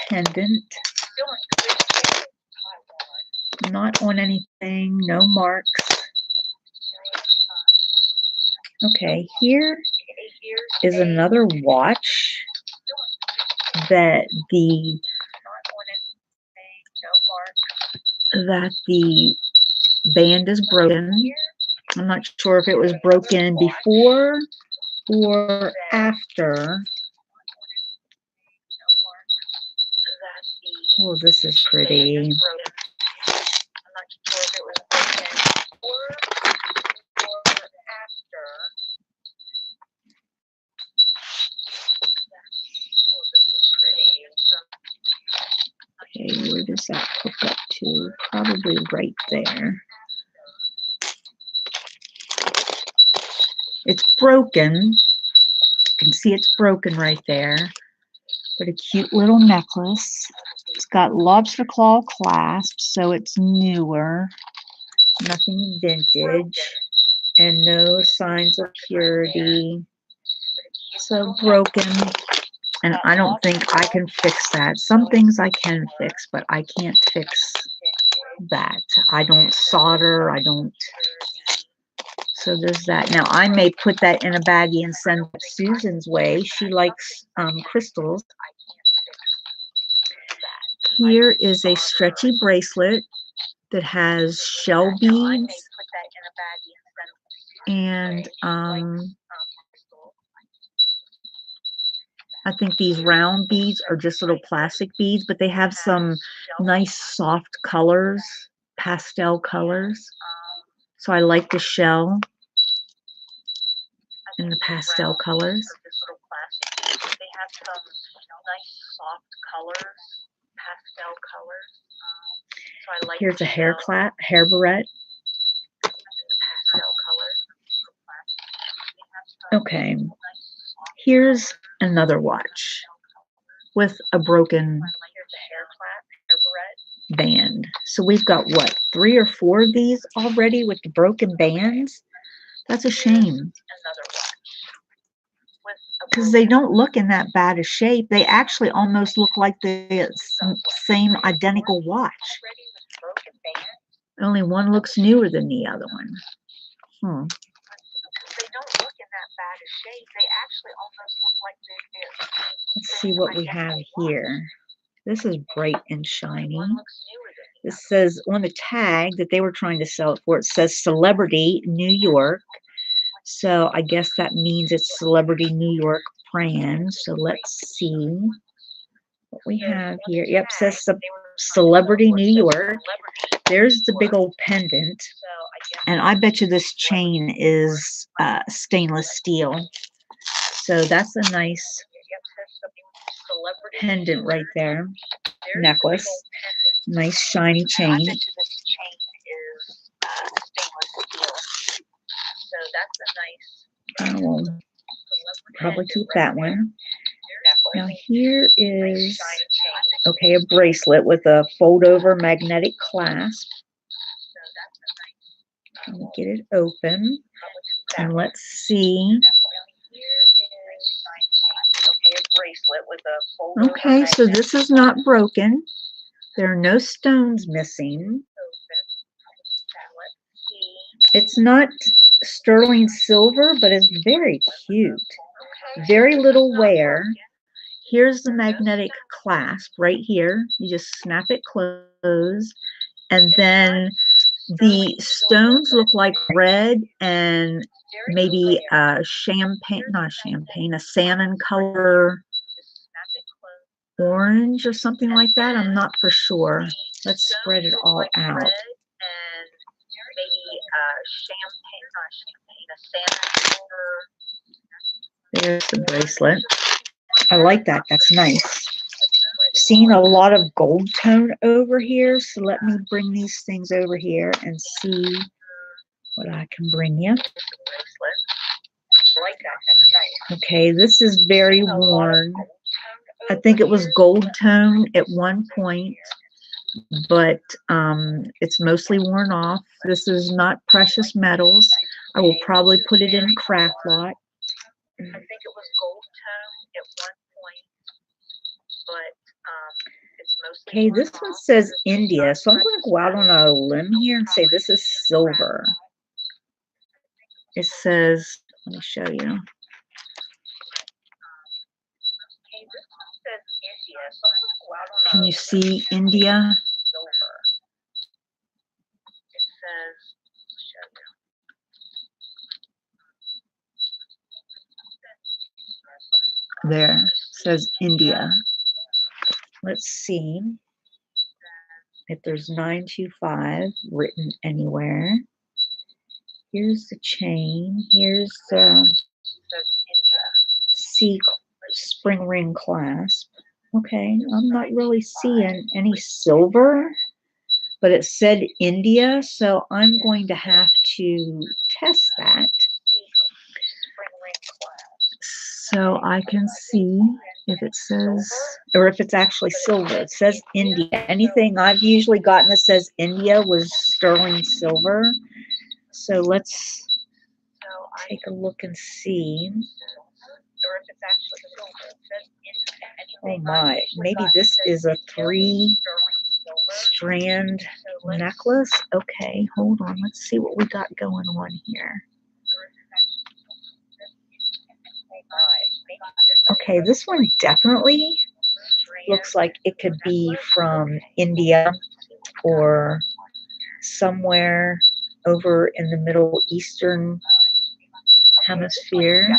pendant. Still in good shape. Taiwan. Not on anything. No marks. Okay, here is another watch that the band is broken. I'm not sure if it was broken before or after. Oh, this is pretty. I'm not sure if it was broken before or after. Okay, where does that hook up to? Probably right there. It's broken. You can see it's broken right there. But a cute little necklace. It's got lobster claw clasps, so it's newer. Nothing vintage. And no signs of purity. So broken. And I don't think I can fix that. Some things I can fix, but I can't fix that. I don't solder. I don't. So there's that. Now, I may put that in a baggie and send it Susan's way. She likes crystals. Here is a stretchy bracelet that has shell beads. And I think these round beads are just little plastic beads, but they have some nice soft colors, pastel colors. So I like the shell and the pastel colors. They have some nice soft colors, pastel colors. So I like. Here's a hair barrette. Okay. Here's another watch with a broken band. So we've got what, 3 or 4 of these already with the broken bands? That's a shame. Because they don't look in that bad a shape. They actually almost look like the same identical watch. Only one looks newer than the other one. They don't look in that bad a shape. They actually almost look like they're. Let's see what we have here. This is bright and shiny. It says on the tag that they were trying to sell it for, it says Celebrity New York. So I guess that means it's Celebrity New York brand. So let's see. what we have here. Yep, says Celebrity New York. There's the big old pendant. And I bet you this chain is stainless steel. So that's a nice pendant right there. Necklace. Nice shiny chain. I will probably keep that one. Now here is, okay, a bracelet with a fold-over magnetic clasp. I'll get it open, and let's see. Okay, so this is not broken. There are no stones missing. It's not sterling silver, but it's very cute. Very little wear. Here's the magnetic clasp right here. You just snap it closed. And then the stones look like red and maybe champagne, not champagne, a salmon color orange or something like that. I'm not for sure. Let's spread it all out. There's the bracelet. I like that. That's nice. Seeing a lot of gold tone over here, so let me bring these things over here and see what I can bring you. Okay, this is very worn. I think it was gold tone at one point, but it's mostly worn off. This is not precious metals. I will probably put it in a craft lot. I think it was gold tone at one point, but it's mostly. Okay, this one says India, so I'm going to go out on a limb here and say this is silver. It says, let me show you. Can you see India? There, it says India. Let's see if there's 925 written anywhere. Here's the chain. Here's the C spring ring clasp. Okay, I'm not really seeing any silver, but it said India, so I'm going to have to test that so I can see if it says, or if it's actually silver. It says India. Anything I've usually gotten that says India was sterling silver. So let's take a look and see. Oh my, maybe this is a 3-strand necklace. Okay, hold on. Let's see what we got going on here. Okay, this one definitely looks like it could be from India or somewhere over in the Middle Eastern hemisphere.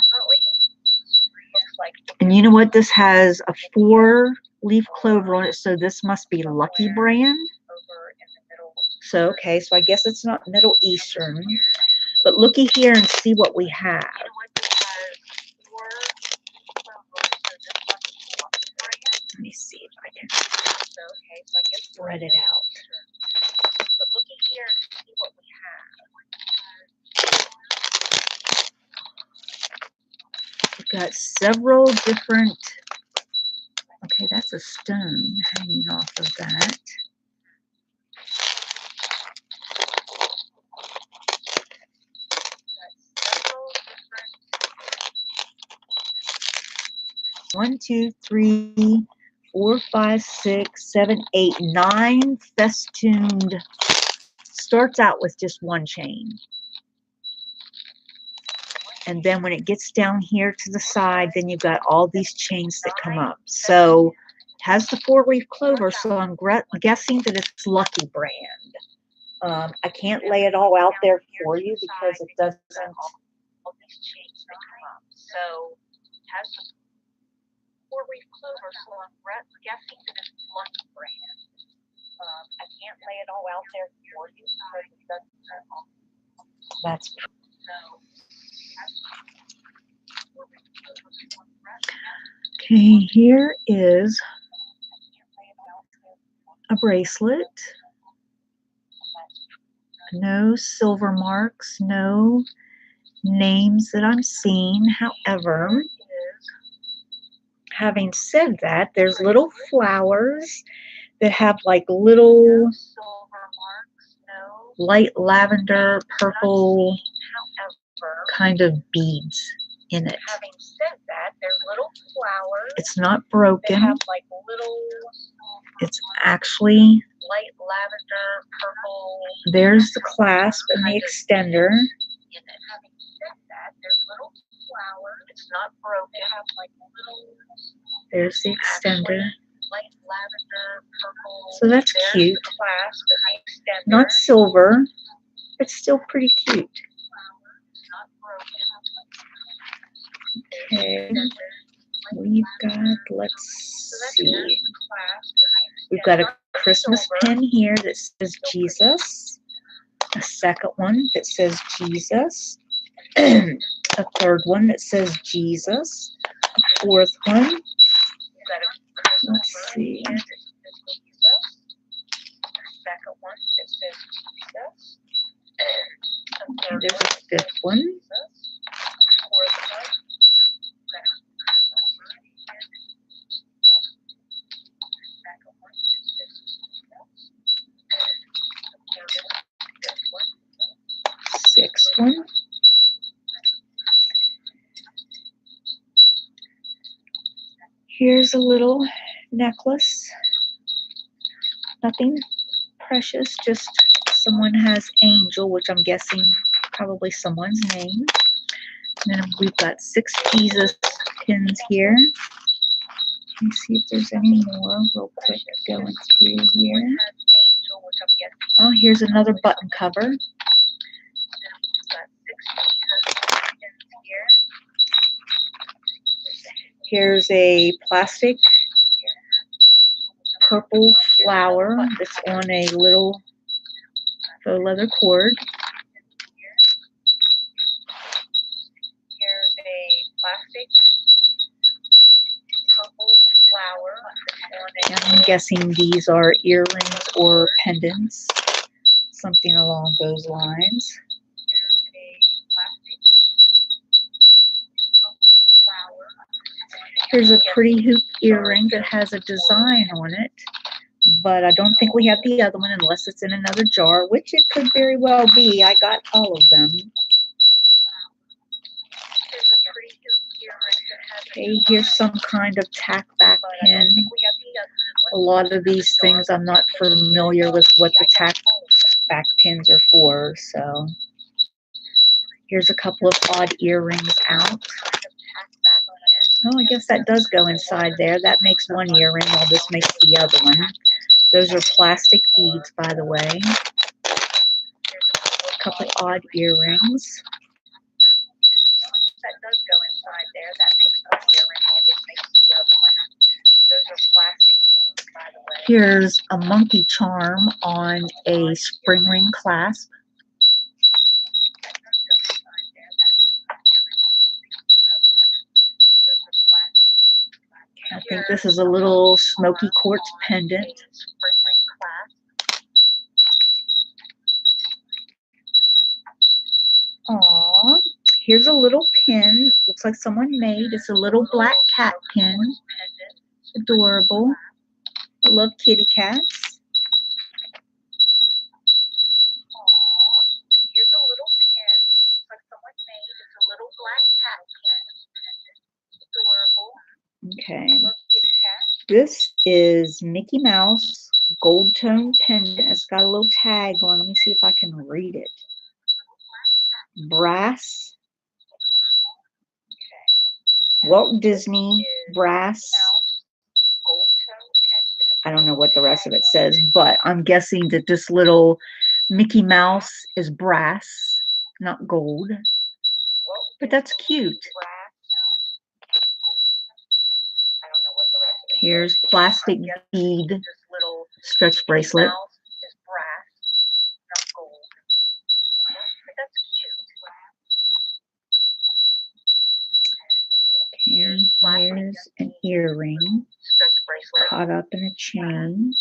And you know what? This has a 4-leaf clover on it, so this must be Lucky Brand. So, okay, so I guess it's not Middle Eastern. But looky here and see what we have. Let me see if I can spread it out. But looky here and see what we have. We've got several different. Okay, that's a stone hanging off of that. One, two, three, 4, 5, 6, 7, 8, 9 festooned. Starts out with just one chain. And then when it gets down here to the side, then you've got all these chains that come up. So it has the 4-leaf clover, so I'm guessing that it's Lucky Brand. I can't lay it all out there for you because it doesn't. All these chains that come up. So it has the 4-leaf clover, so I'm guessing that it's Lucky Brand. I can't lay it all out there for you because it doesn't. That's okay. Here is a bracelet. No silver marks, no names that I'm seeing. However, having said that, there's little flowers that have like little light lavender, purple kind of beads in it. Having said that, there's little flowers. It's not broken. Have like little. It's actually light lavender, purple. There's the clasp and the extender. Having said that, there's little flowers. It's not broken. Have like little. There's the extender. Light lavender, purple. So that's cute. Clasp and the extender. Not silver, but still pretty cute. Okay, we've got, let's see, we've got a Christmas pin here that says Jesus, a second one that says Jesus, a third one that says Jesus, a fourth one, let's see, there's a fifth one. Sixth one. Here's a little necklace. Nothing precious, just someone has Angel, which I'm guessing probably someone's name. And then we've got 6 Jesus pins here. Let me see if there's any more real quick going through here. Oh, here's another button cover. Here's a plastic purple flower that's on a little faux leather cord. Here's a plastic purple flower. I'm guessing these are earrings or pendants, something along those lines. Here's a pretty hoop earring that has a design on it, but I don't think we have the other one unless it's in another jar, which it could very well be. I got all of them. Okay, here's some kind of tack back pin. A lot of these things I'm not familiar with what the tack back pins are for, so here's a couple of odd earrings out. Oh, I guess that does go inside there. That makes one earring while this makes the other one. Those are plastic beads, by the way. A couple odd earrings. That does go inside there. That makes one earring while this makes the other one. Those are plastic beads, by the way. Here's a monkey charm on a spring ring clasp. I think this is a little smoky quartz pendant. Aww. Here's a little pin. Looks like someone made. It's a little black cat pin. Adorable. I love kitty cats. Aww. Here's a little pin. Looks like someone made. It's a little black cat pin. Adorable. Okay, this is Mickey Mouse gold tone pendant. It's got a little tag on. Let me see if I can read it. Brass. Walt Disney brass. I don't know what the rest of it says, but I'm guessing that this little Mickey Mouse is brass, not gold. But that's cute. Here's plastic bead stretch bracelet. And here's an earring caught up in a chain.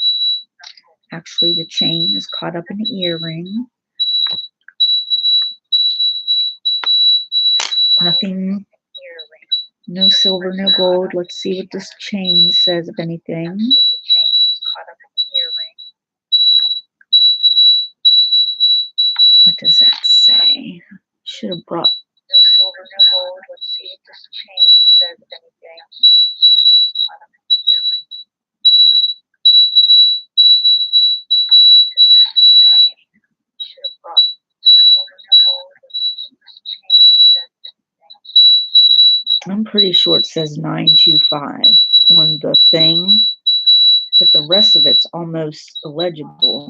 Actually, the chain is caught up in the earring. Nothing, no silver, no gold. Let's see what this chain says, if anything. What does that say? Should have brought. No silver, no gold. Let's see if this chain says anything. Caught up in the earring. What does that say? Should have brought. No silver, no gold. Let's see if this chain says anything. I'm pretty sure it says 925 on the thing, but the rest of it's almost illegible.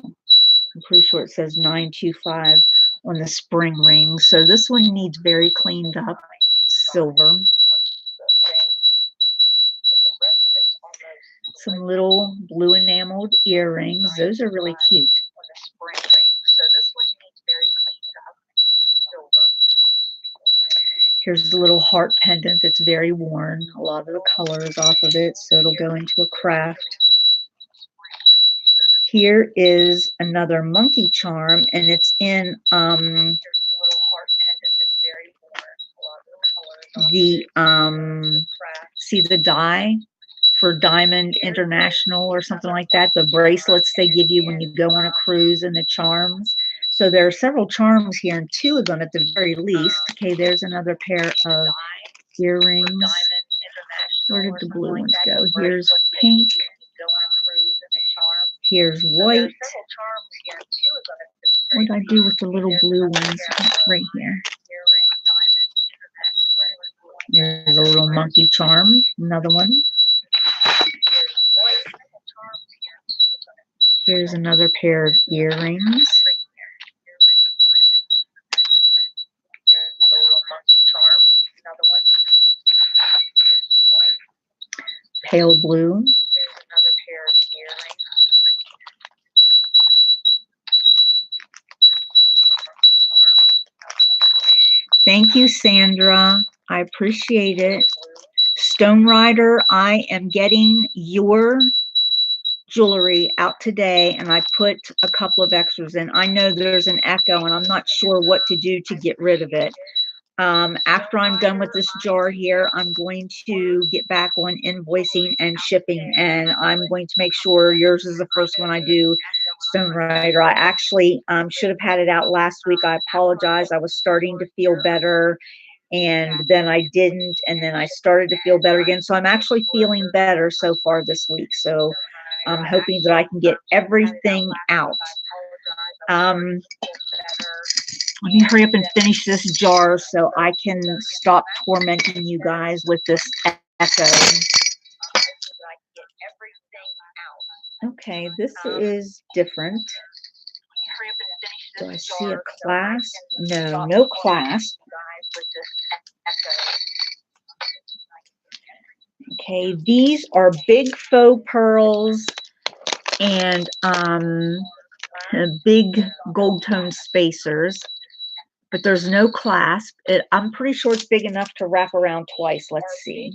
I'm pretty sure it says 925 on the spring ring. So this one needs very cleaned up silver. Some little blue enameled earrings. Those are really cute. So this one needs very cleaned up silver. Here's the little heart pendant that's very worn. A lot of the color is off of it, so it'll go into a craft. Here is another monkey charm, and it's in see the die for Diamond International or something like that, the bracelets they give you when you go on a cruise, and the charms. So there are several charms here, and two of them at the very least. Okay, there's another pair of earrings. Where did the blue ones go? Here's pink. Here's white. What did I do with the little blue ones? Right here. There's a little monkey charm, another one. Here's another pair of earrings. Pale blue. Thank you, Sandra. I appreciate it. Stone Rider, I am getting your jewelry out today, and I put a couple of extras in. I know there's an echo, and I'm not sure what to do to get rid of it. After I'm done with this jar here, I'm going to get back on invoicing and shipping, and I'm going to make sure yours is the first one I do, Stone Rider. I actually should have had it out last week. I apologize. I was starting to feel better, and then I didn't, and then I started to feel better again. So I'm actually feeling better so far this week. So I'm hoping that I can get everything out. Let me hurry up and finish this jar so I can stop tormenting you guys with this echo. Okay, this is different. Do I see a clasp? No, no clasp. Okay, these are big faux pearls and big gold tone spacers, but there's no clasp. I'm pretty sure it's big enough to wrap around twice. Let's see.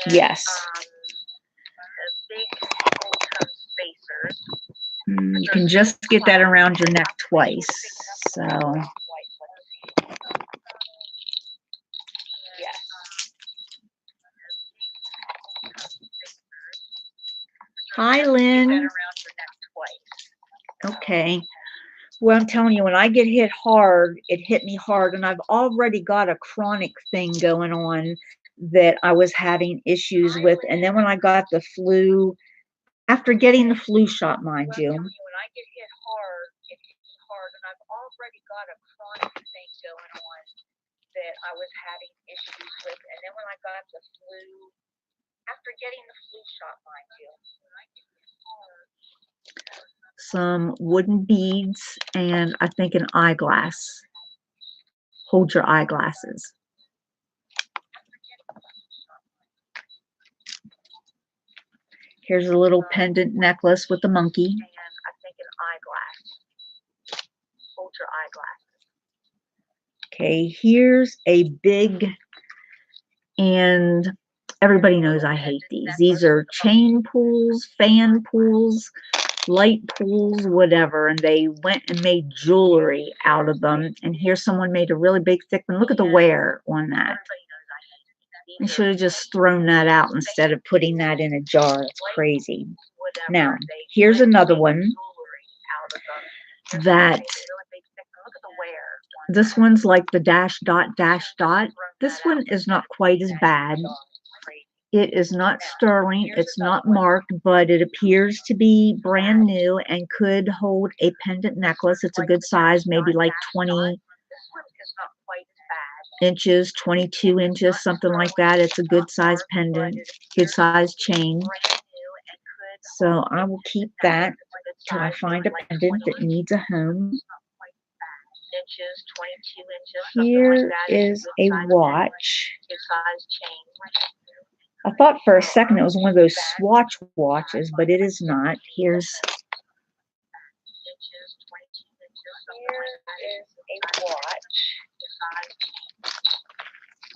Yes. You can just get that around your neck twice. So. Hi, Lynn. Okay. Well, I'm telling you, when I get hit hard, it hit me hard, and I've already got a chronic thing going on that I was having issues with. And then when I got the flu, after getting the flu shot, mind you. When I get hit hard, it hit me hard, and I've already got a chronic thing going on that I was having issues with. And then when I got the flu, after getting the flu shot, mind you. Some wooden beads and I think an eyeglass. Hold your eyeglasses. Here's a little pendant necklace with the monkey. And I think an eyeglass. Ultra eyeglass. Okay, here's a big, and everybody knows I hate these. These are chain pulls, fan pulls, light pulls, whatever, and they went and made jewelry out of them. And here someone made a really big thick one. Look at the wear on that. I should have just thrown that out instead of putting that in a jar. It's crazy. Now, here's another one that this one's like the dash dot dash dot. This one is not quite as bad. It is not sterling, it's not marked, but it appears to be brand new and could hold a pendant necklace. It's a good size, maybe like 20 inches, 22 inches, something like that. It's a good size pendant, good size chain. So I will keep that till I find a pendant that needs a home. Here is a watch. I thought for a second it was one of those Swatch watches, but it is not. Here's a watch.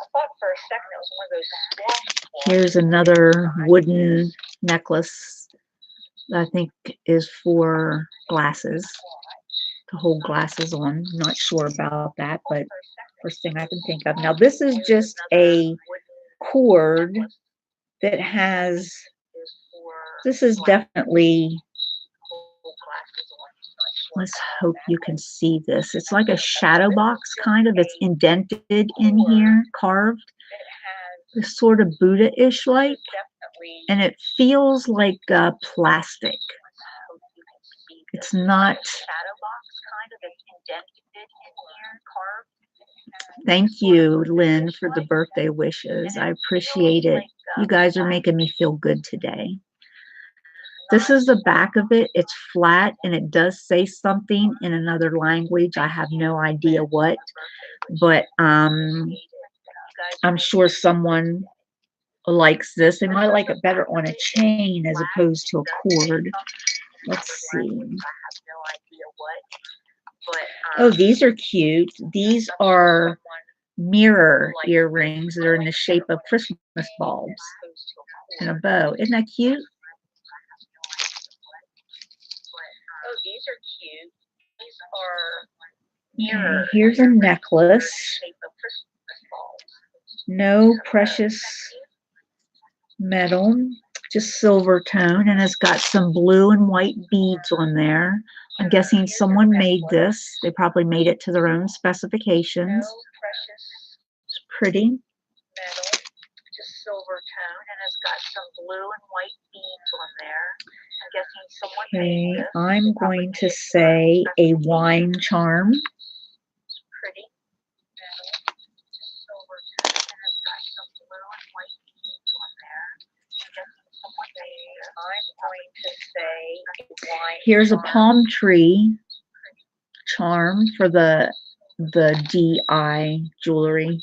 I thought for a second it was one of those Swatch watches. Here's another wooden necklace that I think is for glasses, to hold glasses on. I'm not sure about that, but first thing I can think of. Now this is just a cord that has, this is definitely, let's hope you can see this. It's like a shadow box kind of. It's indented in here, carved. It's sort of Buddha-ish like, and it feels like plastic. It's not. Thank you, Lynn, for the birthday wishes. I appreciate it. You guys are making me feel good today. This is the back of it. It's flat and it does say something in another language. I have no idea what, but I'm sure someone likes this. They might like it better on a chain as opposed to a cord. Let's see. Oh, these are cute. These are mirror earrings that are in the shape of Christmas bulbs and a bow. Isn't that cute? Oh, these are cute. These are mirror. Here's a necklace. No precious metal, just silver tone, and it's got some blue and white beads on there. I'm guessing someone made this. They probably made it to their own specifications. It's pretty. Metal, just silver tone, and it's got some blue and white beads on there. I'm guessing someone made this. I'm going to say a wine charm. It's pretty. Metal, just silver tone, and it's got some blue and white beads on there. I'm guessing someone made this. I'm going to say a wine. Here's a palm tree charm for the DI jewelry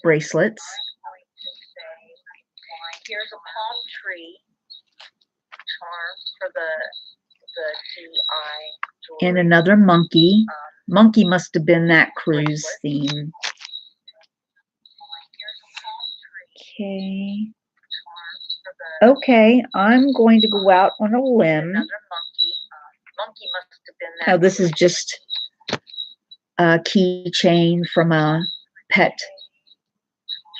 bracelets. Here's a palm tree charm for the DI jewelry. And another monkey. Monkey must have been that cruise theme. Okay. Okay, I'm going to go out on a limb. Oh, this is just a keychain from a pet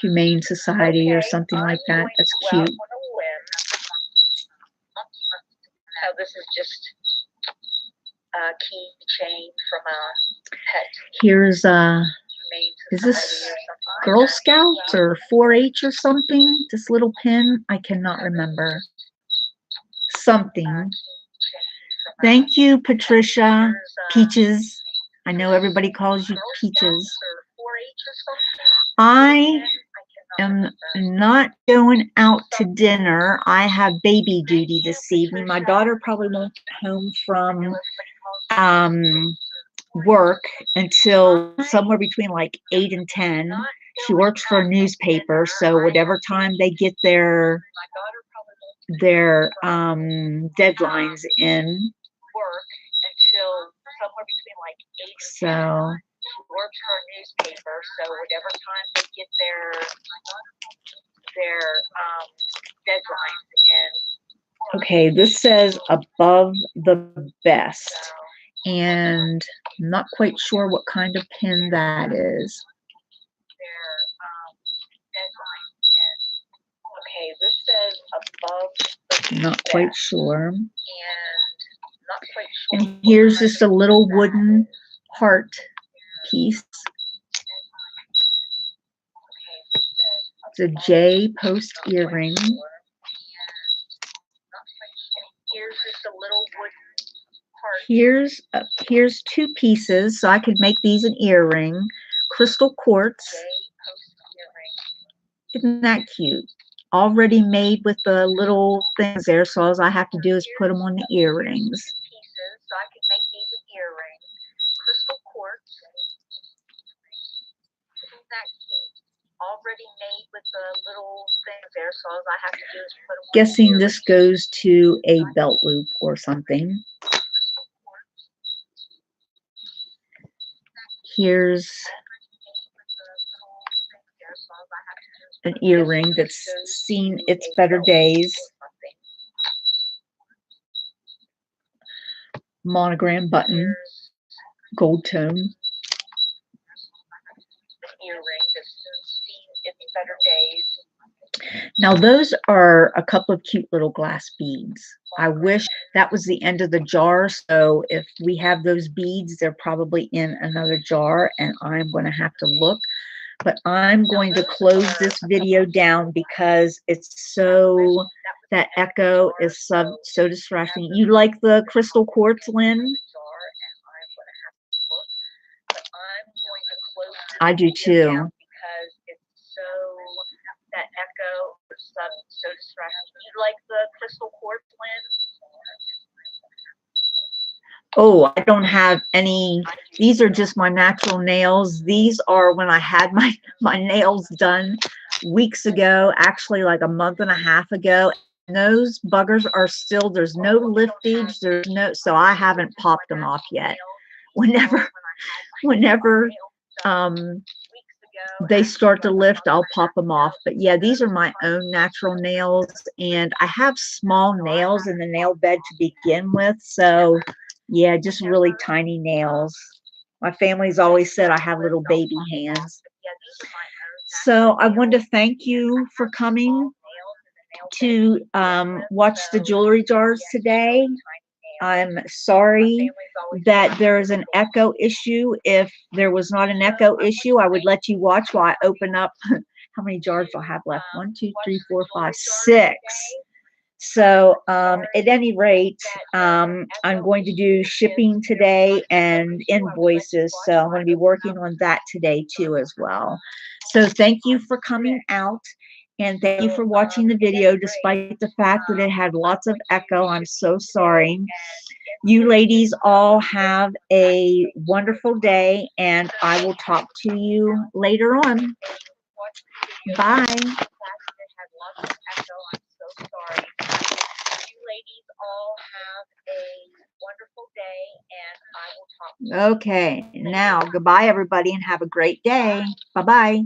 humane society or something like that. That's cute. Oh, this is just a keychain from a pet. Here's is this Girl Scouts or 4-H or something? This little pin, I cannot remember. Something. Thank you, Patricia. Peaches. I know everybody calls you Peaches. I am not going out to dinner. I have baby duty this evening. My daughter probably won't get home from work until somewhere between like 8 and 10. She works for a newspaper, so whatever time they get their deadlines in. So works for a newspaper, so whatever time they get their deadlines in. Okay, this says above the best, and I'm not quite sure what kind of pin that is. Okay, this says above. Not quite sure. And here's just a little wooden heart piece. It's a J post earring. Here's two pieces, so I could make these an earring. Crystal quartz. Isn't that cute? Already made with the little things there, so all I have to do is put them on the earrings. So I could make these an earring. Crystal quartz. Isn't that cute? Already made with the little things there, so all I have to do is put them on. Guessing this goes to a belt loop or something. Here's an earring that's seen its better days. Monogram button, gold tone. Earring that's seen its better days. Now those are a couple of cute little glass beads. I wish that was the end of the jar, so if we have those beads, they're probably in another jar, and I'm going to have to look. But I'm going to close this video down because it's so, that echo is so distracting. You like the crystal quartz, Lynn? I do too. Because it's so, that echo is so distracting. You like the crystal quartz, Lynn? Oh, I don't have any. These are just my natural nails. These are when I had my nails done weeks ago, actually like a month and a half ago. And those buggers are still, there's no liftage, there's no, so I haven't popped them off yet. Whenever they start to lift, I'll pop them off. But yeah, these are my own natural nails, and I have small nails in the nail bed to begin with, so yeah, just really tiny nails. My family's always said I have little baby hands. So I want to thank you for coming to watch the jewelry jars today. I'm sorry that there is an echo issue. If there was not an echo issue, I would let you watch while I open up. How many jars do I have left? 1, 2, 3, 4, 5, 6. So at any rate, I'm going to do shipping today and invoices. So I'm going to be working on that today too as well. So thank you for coming out. And thank you for watching the video, despite the fact that it had lots of echo. I'm so sorry. You ladies all have a wonderful day, and I will talk to you later on. Bye. Ladies all have a wonderful day, and I will talk to you. Okay, now goodbye everybody, and have a great day. Bye-bye.